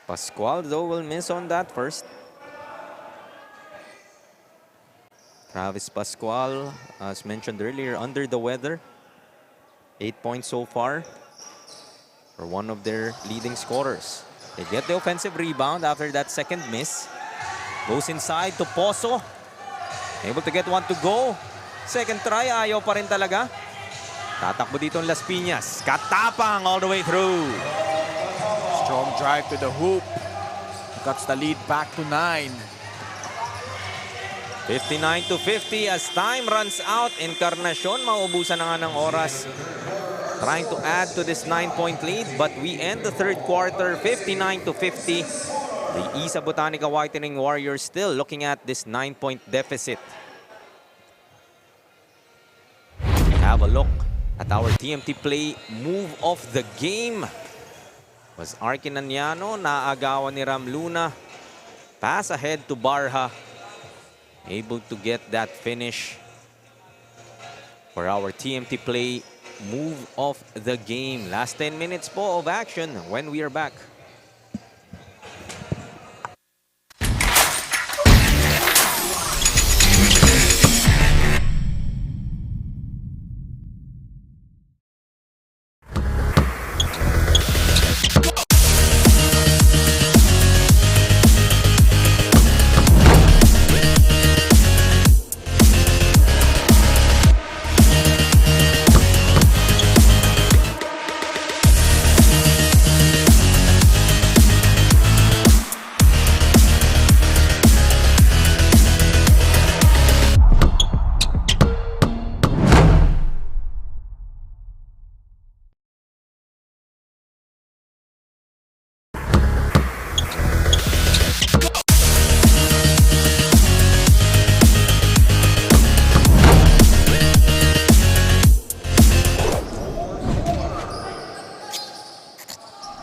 Pascual, though, will miss on that first. Travis Pascual, as mentioned earlier, under the weather. 8 points so far for one of their leading scorers. They get the offensive rebound after that second miss. Goes inside to Pozo. Able to get one to go. Second try, ayaw pa rin talaga. Tatakbo dito ang Las Piñas. Katapang all the way through. Strong drive to the hoop. Cuts the lead back to 9. 59-50 as time runs out. Encarnacion, maubusan na nga ng oras. Trying to add to this 9-point lead, but we end the third quarter 59-50. The Isa Botanica Whitening Warriors still looking at this 9-point deficit. Have a look at our TMT play move of the game. Was Arkin Anyano, naagawan ni Ram Luna. Pass ahead to Barha. Able to get that finish for our TMT play move of the game. Last 10 minutes po of action when we are back.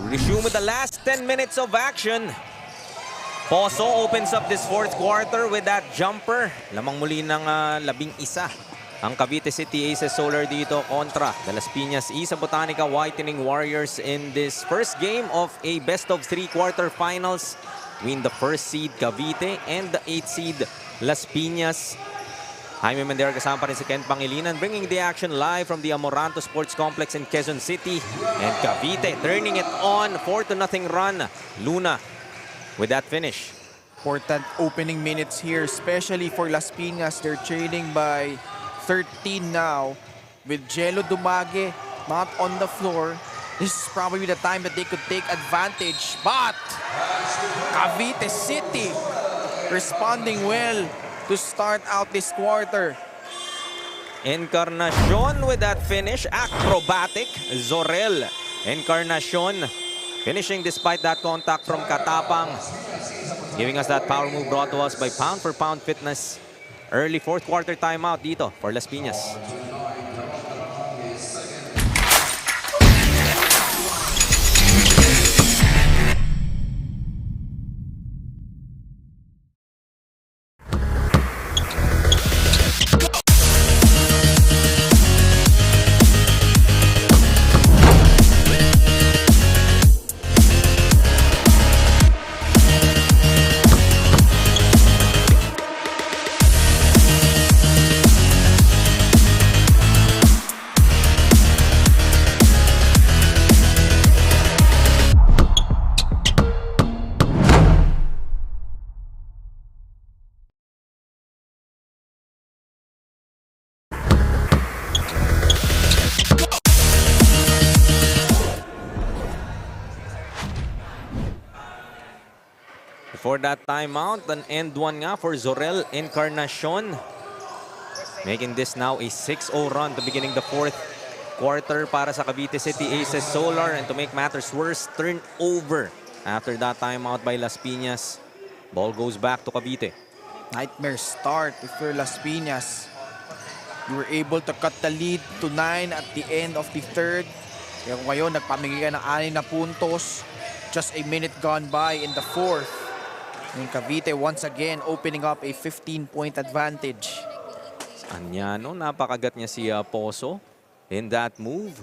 Resume with the last 10 minutes of action. Pozo opens up this fourth quarter with that jumper. Lamang muli ng 11 ang Cavite City Aces Solar dito kontra the Las Piñas Isa Botanica Whitening Warriors in this first game of a best-of-3 quarterfinals between the first seed Cavite and the 8th seed Las Piñas. Jaime Mendera kasama pa rin si Ken Pangilinan, bringing the action live from the Amoranto Sports Complex in Quezon City. And Cavite turning it on, 4-0 run. Luna with that finish. Important opening minutes here, especially for Las Piñas. They're trailing by 13 now with Jello Dumage not on the floor. This is probably the time that they could take advantage. But Cavite City responding well to start out this quarter. Encarnacion with that finish. Acrobatic. Zorel. Encarnacion finishing despite that contact from Katapang. Giving us that power move brought to us by Pound for Pound Fitness. Early fourth quarter timeout dito for Las Piñas. For that timeout, an end one nga for Zorel Encarnacion. Making this now a 6-0 run to beginning the fourth quarter para sa Cavite City Aces Solar. And to make matters worse, turnover after that timeout by Las Piñas. Ball goes back to Cavite. Nightmare start if you're Las Piñas. You were able to cut the lead to 9 at the end of the third. Kaya ngayon, nagpamigay ka ng 6 na puntos. Just a minute gone by in the fourth. And Cavite once again opening up a 15-point advantage. Anyano, napakagat niya si Pozo in that move.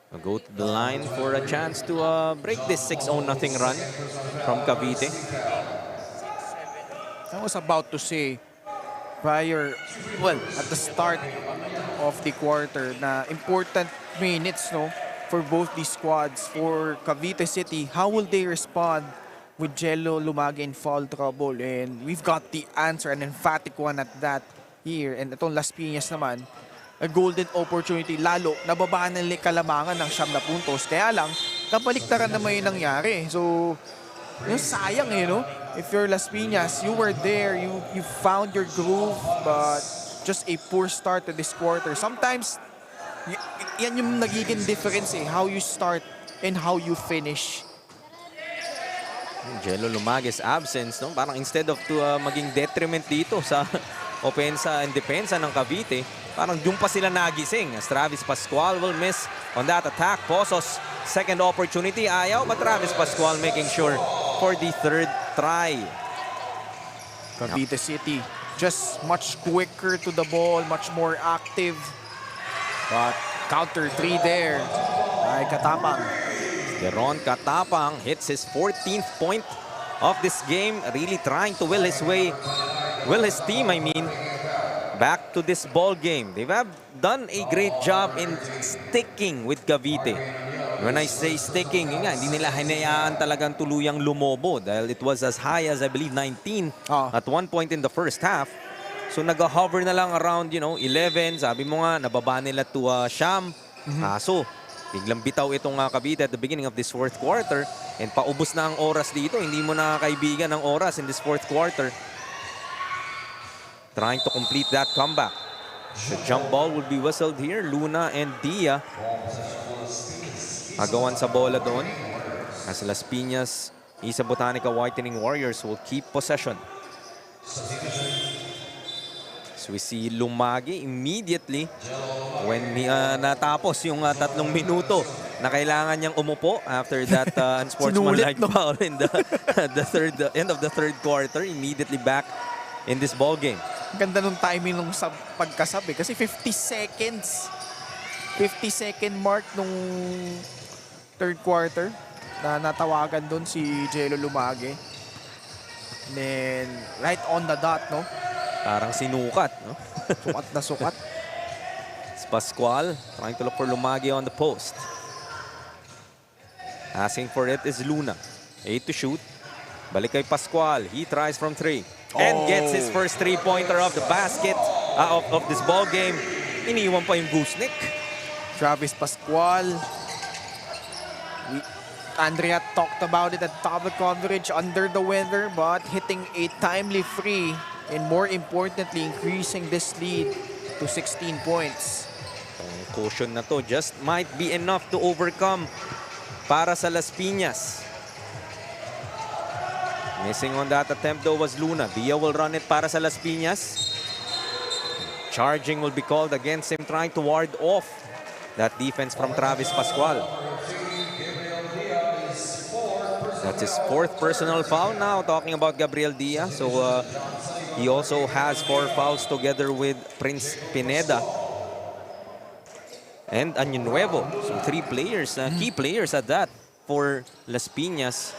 Will go to the line for a chance to break this 6-0 nothing run from Cavite. I was about to say, at the start of the quarter, na important minutes, no, for both these squads. For Cavite City, how will they respond with Jello Lumage in foul trouble? And we've got the answer, an emphatic one at that here. And itong Las Piñas naman, a golden opportunity. Lalo, nababaan ng kalamangan ng 9 na puntos. Kaya lang, kabaliktaran naman yung nangyari. So, yung sayang no? If you're Las Piñas, you were there, you found your groove, but just a poor start to this quarter. Sometimes, yan yung nagiging difference how you start and how you finish. Jello Lumage's absence, no? Parang instead of maging detriment dito sa opensa and depensa ng Cavite, parang doon pa sila nagising as Travis Pascual will miss on that attack. Posos, second opportunity, ayaw, but Travis Pascual making sure for the third try. Cavite City, just much quicker to the ball, much more active. But counter 3 there ay Katapang. Deron Katapang hits his 14th point of this game, really trying to will his team, back to this ball game. They have done a great job in sticking with Cavite. When I say sticking, hindi nila hinayaan talagang tuluyang lumobo dahil it was as high as, I believe, 19 at one point in the first half. So nag-hover na lang around, 11. Sabi mo nga, nababa nila to Siyam. Kaso, biglang bitaw itong Cavite at the beginning of this fourth quarter. And paubos na ang oras dito. Hindi mo na kaibigan ang oras in this fourth quarter. Trying to complete that comeback. The jump ball will be whistled here. Luna and Dia agawan sa bola doon. As Las Piñas, Isa Botanica Whitening Warriors will keep possession. So we see Lumage immediately when natapos yung 3 minuto na kailangan niyang umupo after that unsportsmanlike foul in the end of the third quarter. Immediately back in this ball game. Ganda nung timing nung pagkasabi kasi 50 seconds. 50-second mark nung third quarter na natawagan doon si Jello Lumage. And then right on the dot, no? Parang sinukat, no? Sukat na sukat. It's Pascual trying to look for Lumage on the post. Asking for it is Luna. 8 to shoot. Balik kay Pascual. He tries from 3. And gets his first 3-pointer of the basket of this ball game. Iniwan pa yung gooseneck. Travis Pascual. Andrea talked about it at top of coverage, under the weather, but hitting a timely free and more importantly, increasing this lead to 16 points. Ang caution na to just might be enough to overcome para sa Las Piñas. Missing on that attempt though was Luna. Dia will run it para sa Las Piñas. Charging will be called against him, trying to ward off that defense from Travis Pascual. That's his 4th personal foul now, talking about Gabriel Dia. So he also has 4 fouls together with Prince Pineda and Año Nuevo. So 3 players, key players at that for Las Piñas.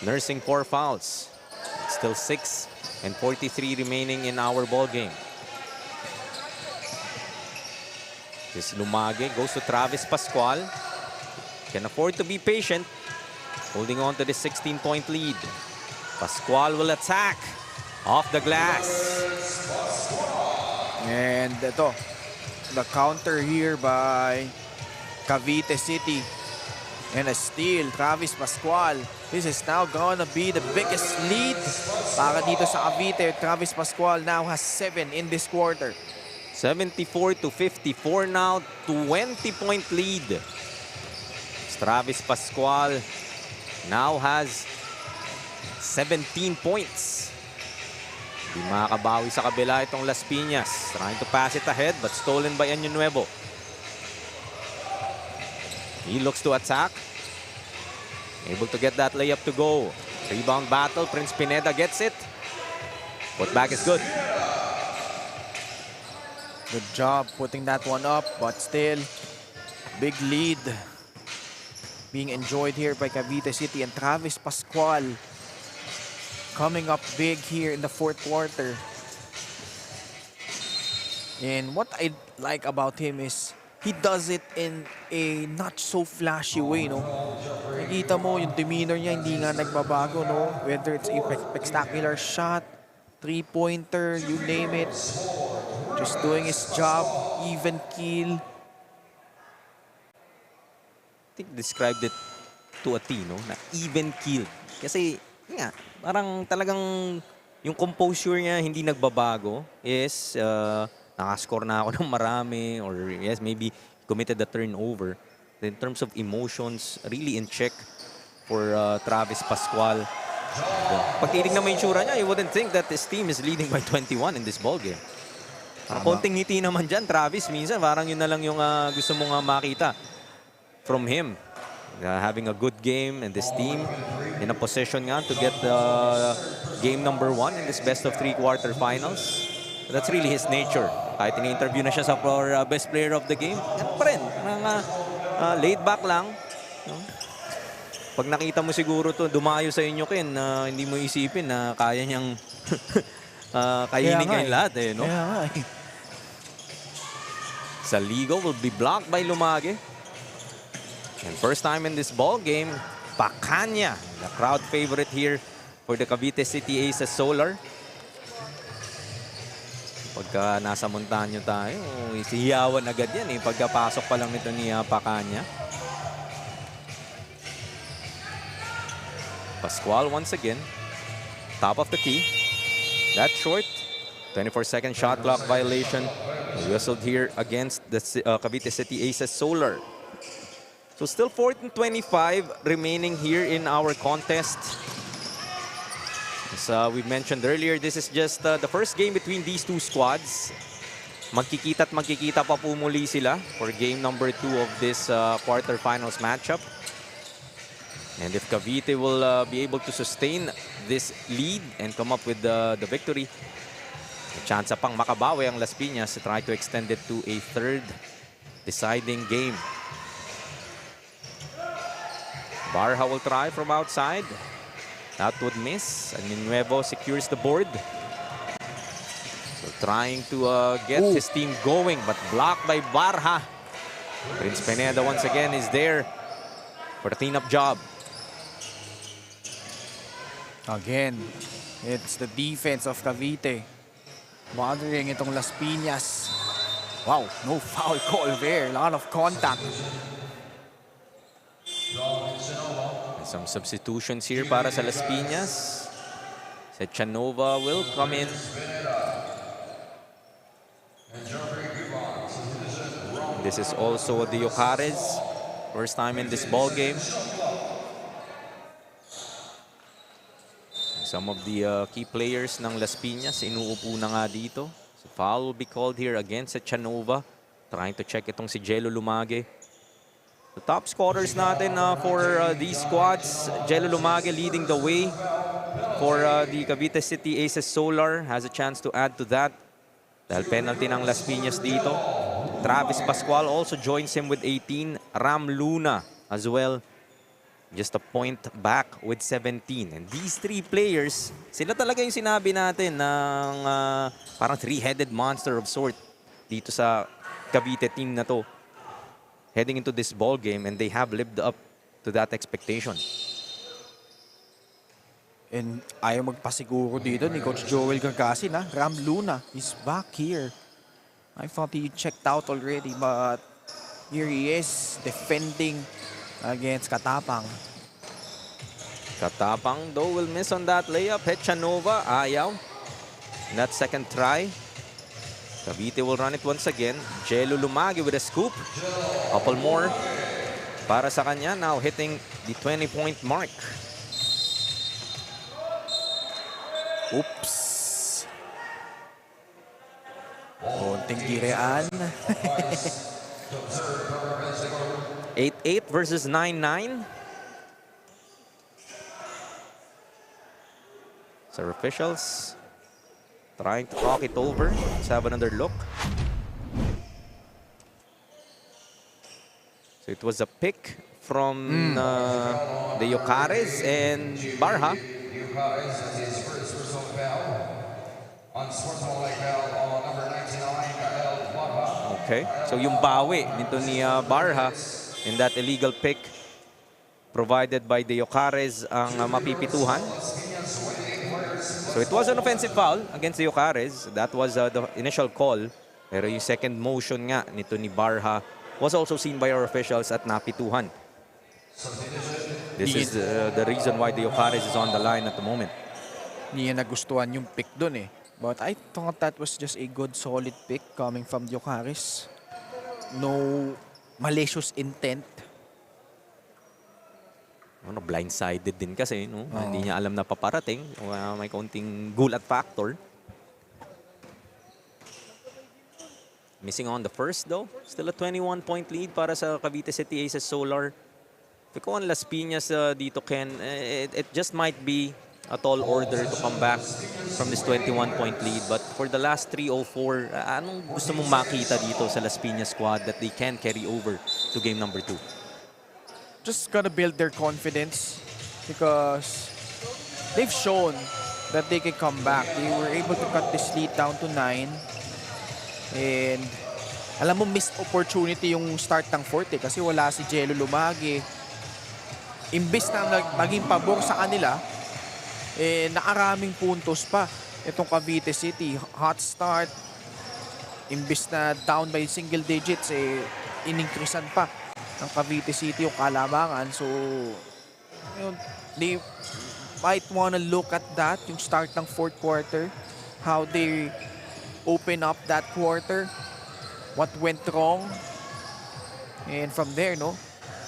Nursing 4 fouls. It's still 6 and 43 remaining in our ball game. This Lumage goes to Travis Pascual. Can afford to be patient. Holding on to this 16-point lead. Pascual will attack off the glass. And ito, the counter here by Cavite City. And a steal, Travis Pascual. This is now gonna be the biggest lead para dito sa Cavite. Travis Pascual now has 7 in this quarter. 74 to 54 now, 20-point lead. Travis Pascual now has 17 points. Di makakabawi sa kabila itong Las Piñas. Trying to pass it ahead but stolen by Año Nuevo. He looks to attack. Able to get that layup to go. Rebound battle. Prince Pineda gets it. Put back is good. Good job putting that one up, but still Big lead being enjoyed here by Cavite City, and Travis Pascual coming up big here in the fourth quarter. And what I like about him is he does it in a not so flashy way, no? Nakikita mo yung demeanor niya hindi nga nagbabago, no? Whether it's a spectacular shot, three-pointer, you name it. Just doing his job, even keel. I think described it to a T, no? Na even keel. Kasi, nga, parang talagang yung composure niya hindi nagbabago. Yes, nakascore na ako ng marami, or yes, maybe committed a turnover. In terms of emotions, really in check for Travis Pascual. Pag titignan mo yung tsura niya, you wouldn't think that his team is leading by 21 in this ballgame. Konting ngiti naman dyan, Travis. Minsan, parang yun na lang yung gusto mong makita from him. Having a good game and this team in a position nga to get game number 1 in this best of 3 quarterfinals. That's really his nature. Kahit ini-interview na siya sa best player of the game, yan pa rin. Laid back lang. No? Pag nakita mo siguro to dumayo sa inyo, Ken, hindi mo isipin na kaya niyang kainin kayong lahat. No? Kaya nga eh. Saligo will be blocked by Lumage. And first time in this ball game, Pacanya, the crowd favorite here for the Cavite City Aces Solar. Pagka nasa Montaño tayo, isihiyawan agad yan eh. Pagkapasok pa lang nito ni Pacanya. Pascual once again, top of the key. That's short. 24-second shot clock violation. Whistled here against the Cavite City Aces Solar. So still 4th and 25 remaining here in our contest. As we mentioned earlier, this is just the first game between these two squads. Magkikita at magkikita pa po muli sila for game number 2 of this quarterfinals matchup. And if Cavite will be able to sustain this lead and come up with the victory, may chance pang makabawi ang Las Piñas to try to extend it to a third deciding game. Barha will try from outside. That would miss. And Minuevo secures the board. So trying to get his team going, but blocked by Barha. Prince Pineda once again is there for the cleanup job. Again, it's the defense of Cavite bothering itong Las Piñas. Wow, no foul call there. A lot of contact. Some substitutions here para sa Las Piñas. Sechanova will come in. This is also the Yocares. First time in this ball game. Some of the key players ng Las Piñas inuupo na nga dito. So foul will be called here against Sechanova. Trying to check itong si Jello Lumage. The top scorers natin for these squads. Jello Lumage leading the way for the Cavite City Aces Solar. Has a chance to add to that. Dahil penalty ng Las Piñas dito. Travis Pascual also joins him with 18. Ram Luna as well. Just a point back with 17. And these three players, sila talaga yung sinabi natin ng parang three-headed monster of sort dito sa Cavite team na to. Heading into this ball game, and they have lived up to that expectation. And ayaw magpasiguro dito ni Coach Joel Gargasin, ha? Ram Luna is back here. I thought he checked out already, but here he is defending against Katapang. Katapang though will miss on that layup. Hechanova, ayaw. In that second try. Cavite will run it once again. Jello Lumage with a scoop. Couple more para sa kanya. Now hitting the 20-point mark. Oops. Konting girean. 8-8 versus 9-9. So officials trying to talk it over. Let's have another look. So it was a pick from the Yokares and Barha. Okay, so yung bawi nito ni Barha in that illegal pick provided by the Yokares ang mapipituhan. So it was an offensive foul against the Yokares. That was the initial call. Pero yung second motion nga nito ni Barha was also seen by our officials at napituhan. This is the reason why the Yokares is on the line at the moment. Hindi niya nagustuhan yung pick dun eh. But I thought that was just a good solid pick coming from Yokares. No malicious intent. Ano, blindsided din kasi, no? Hindi niya alam na paparating. May kaunting gulat factor. Missing on the first though. Still a 21-point lead para sa Cavite City Aces Solar. If ikaw ang Las Piñas dito, Ken, it just might be a tall order to come back from this 21-point lead. But for the last 3:04, anong gusto mong makita dito sa Las Piñas squad that they can carry over to game number 2? Just gotta build their confidence because they've shown that they can come back. They were able to cut this lead down to 9. And alam mo, missed opportunity yung start ng fourth kasi wala si Jello Lumagi. Imbis na maging pabor sa kanila, nakaraming puntos pa itong Cavite City. Hot start. Imbis na down by single digits, in-increasean pa ng Cavite City yung kalamangan. So, yun, they might wanna look at that, yung start ng fourth quarter. How they open up that quarter. What went wrong. And from there, no,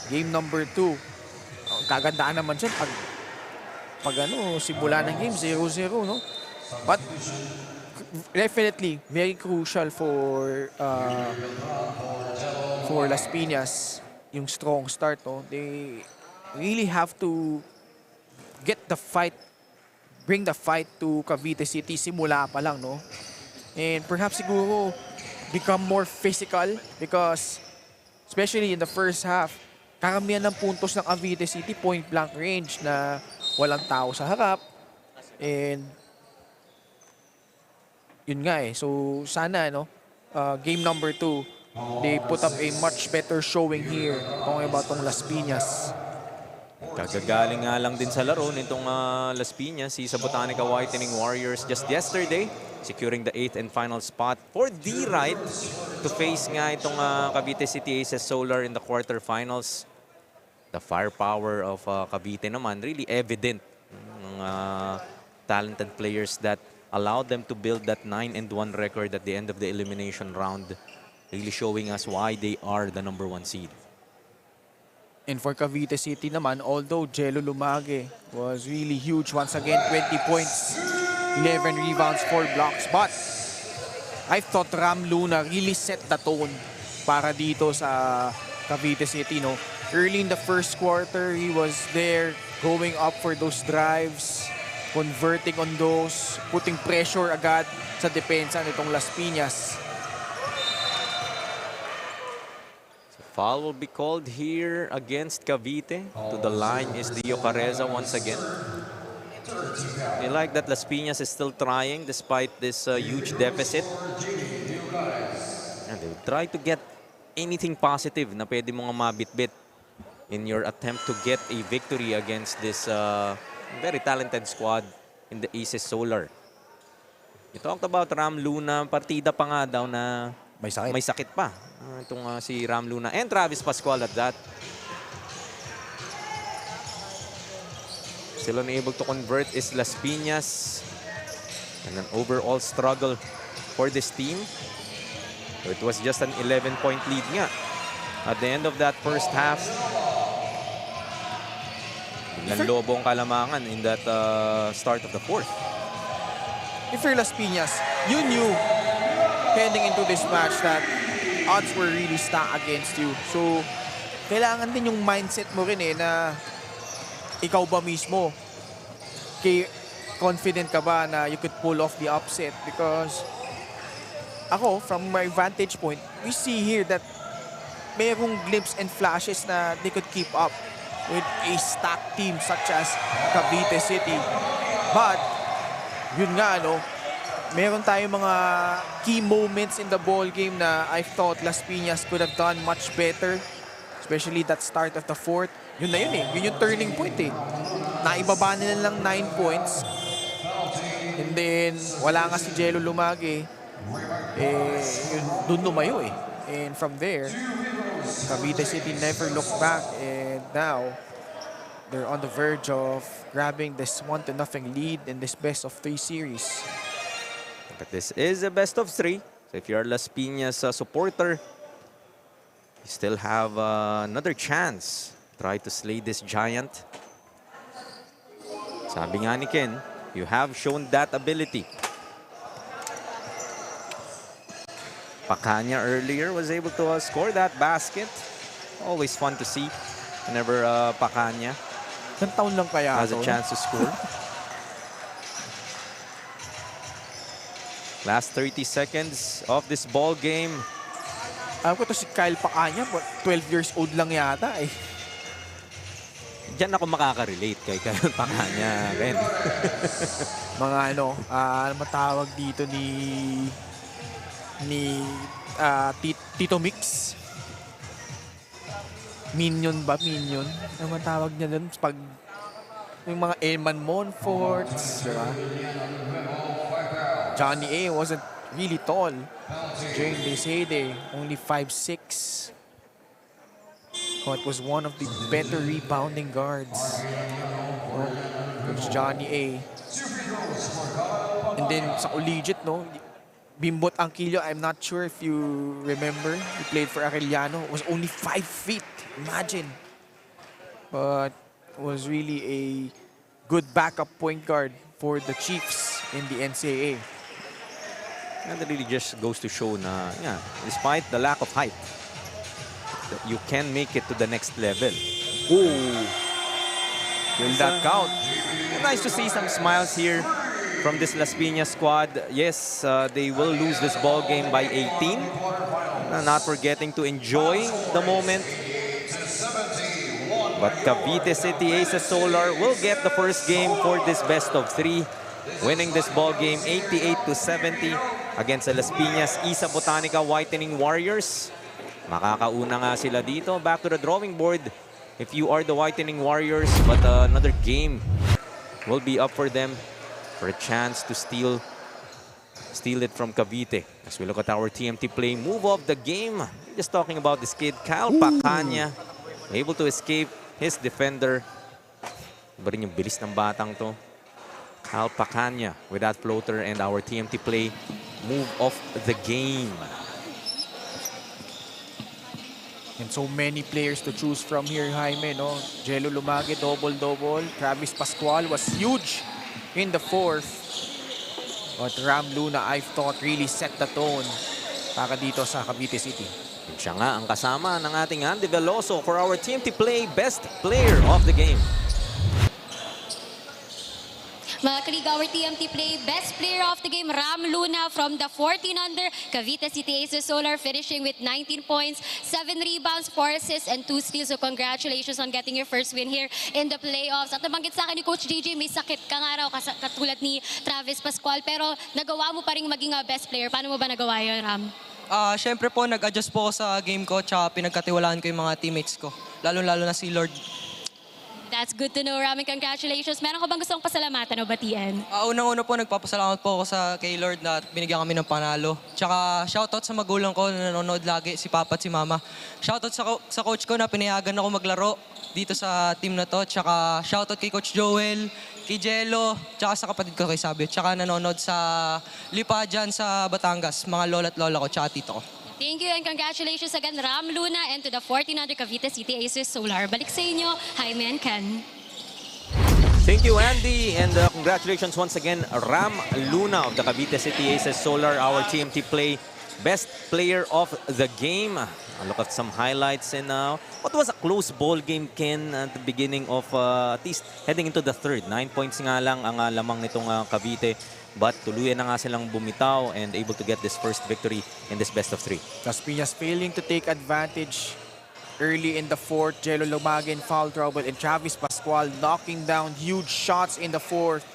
game number 2. Kagandaan naman siya pag simula ng game 0-0, no? But definitely very crucial for Las Piñas yung strong start, no? They really have to get the fight, bring the fight to Cavite City simula pa lang, no? And perhaps siguro become more physical because especially in the first half, karamihan ng puntos ng Cavite City point blank range na walang tao sa harap. And yun nga so sana game number 2, they put up a much better showing here talking about tong Las Piñas. Kagagaling nga lang din sa laro nitong Las Piñas, si sa Botanica Whitening Warriors just yesterday, securing the 8th and final spot for the right to face nga itong Cavite City Aces Solar in the quarterfinals. The firepower of Cavite naman really evident ng talented players that allowed them to build that 9-1 record at the end of the elimination round, really showing us why they are the number 1 seed. And for Cavite City naman, although Jello Lumage was really huge once again, 20 points, 11 rebounds, 4 blocks. But I thought Ram Luna really set the tone para dito sa Cavite City, no? Early in the first quarter, he was there going up for those drives, converting on those, putting pressure agad sa depensa nitong Las Piñas. Foul will be called here against Cavite. To the line is Dio Careza once again. I like that Las Piñas is still trying despite this huge deficit. And they try to get anything positive na pwede mong mabitbit in your attempt to get a victory against this very talented squad in the Aces Solar. You talked about Ram Luna, partida pa nga daw na may sakit pa. Itong si Ram Luna and Travis Pascual at that. Still unable to convert is Las Piñas. And an overall struggle for this team. So it was just an 11-point lead nga at the end of that first half. Biglang lobong kalamangan in that start of the fourth. If you're Las Piñas, you knew heading into this match that odds were really stacked against you. So, kailangan din yung mindset mo rin na ikaw ba mismo, confident ka ba na you could pull off the upset? Because ako, from my vantage point, we see here that mayroong glimpse and flashes na they could keep up with a stacked team such as Cavite City. But, yun nga, no, meron tayong mga key moments in the ball game na I thought Las Piñas could have done much better. Especially that start of the fourth. Yun na yun eh. Yun yung turning point eh. Naibaba nila lang 9 points. And then, wala nga si Jello Lumage. Yun, dun lumayo eh. And from there, Cavite City never looked back. And now, they're on the verge of grabbing this 1-0 lead in this best-of-3 series. But this is a best of 3. So if you're a Las Piñas supporter, you still have another chance. Try to slay this giant. Sabi nga ni Ken, you have shown that ability. Pacanya earlier was able to score that basket. Always fun to see whenever Pacanya Ilang taon lang kaya has a to? chance to score. Last 30 seconds of this ball game. Alam ko to si Kyle Pacanya, 12 years old lang yata eh. Diyan ako makaka-relate kay Kyle Pacanya, Ken. Mga ano matawag dito ni Tito Mix. Minion ba? Minion? Ano matawag niya doon? Pag yung mga Eman Monforts, di ba? Johnny A wasn't really tall during this heyday. Only 5'6". But was one of the better rebounding guards. Coach Johnny A. And then sa collegiate, no? Bimbot Angquillo, I'm not sure if you remember. He played for Arellano. Was only 5 feet. Imagine. But was really a good backup point guard for the Chiefs in the NCAA. And it really just goes to show na, yeah, despite the lack of height, you can make it to the next level. Ooh. Will that count? Nice to see some smiles here from this Las Piñas squad. Yes, they will lose this ball game by 18. Not forgetting to enjoy the moment. But Cavite City Aces Solar will get the first game for this best of 3, winning this ball game 88-70 against the Las Piñas Isa Botanica Whitening Warriors. Makakauna nga sila dito. Back to the drawing board if you are the Whitening Warriors. But another game will be up for them for a chance to steal it from Cavite. As we look at our TMT play move of the game. Just talking about this kid, Kyle Pacanya. Able to escape his defender. Iba rin yung bilis ng batang to. Kyle Pacanya with that floater and our TMT play move of the game. And so many players to choose from here, Jaime, no? Jello Lumage, double-double. Travis Pascual was huge in the fourth. But Ram Luna, I thought, really set the tone para dito sa Cavite City. Siya nga ang kasama ng ating Andy Veloso for our TMT play best player of the game. Mga kaliga, our TMT play best player of the game, Ram Luna from the 14 under Cavite City Aces Solar, finishing with 19 points, 7 rebounds, 4 assists, and 2 steals. So congratulations on getting your first win here in the playoffs. At nabanggit sa akin ni Coach JJ, may sakit ka nga raw katulad ni Travis Pascual, pero nagawa mo pa rin maging best player. Paano mo ba nagawa yun, Ram? Siyempre po, nag-adjust po ako sa game ko, tsaka pinagkatiwalaan ko yung mga teammates ko. Lalo-lalo na si Lord. That's good to know, Ram, and congratulations. Meron ka bang gustong pasalamatan o batian? Unang-una po, nagpapasalamat po ako kay Lord na binigyan kami ng panalo. Tsaka shoutout sa magulang ko na nanonood lagi, si Papa at si Mama. Shoutout sa coach ko na pinayagan ako maglaro dito sa team na to. Tsaka shoutout kay Coach Joel, kay Jello, tsaka sa kapatid ko kay Sabio. Tsaka nanonood sa Lipa dyan sa Batangas, mga lola at lola ko, tsaka tito ko. Thank you and congratulations again, Ram Luna, and to the 14 under Cavite City Aces Solar. Balik sa inyo, Jaime and Ken. Thank you, Andy, and congratulations once again, Ram Luna of the Cavite City Aces Solar, our TMT play best player of the game. A look at some highlights and what was a close ball game, Ken, at the beginning of at least heading into the third. 9 points nga lang ang lamang nitong Cavite. But tuluyan na nga silang bumitaw and able to get this first victory in this best of 3. Las Piñas failing to take advantage early in the fourth. Jello Lumagin foul trouble and Travis Pascual knocking down huge shots in the fourth.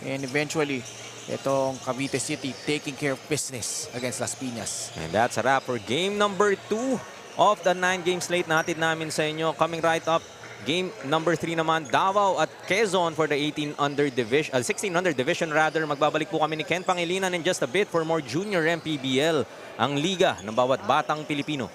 And eventually, itong Cavite City taking care of business against Las Piñas. And that's a wrap for game number 2 of the 9-game slate natin namin sa inyo. Coming right up, game number 3 naman, Davao at Quezon for the 16 under division rather. Magbabalik po kami ni Ken Pangilinan in just a bit for more Junior MPBL, ang liga ng bawat batang Pilipino.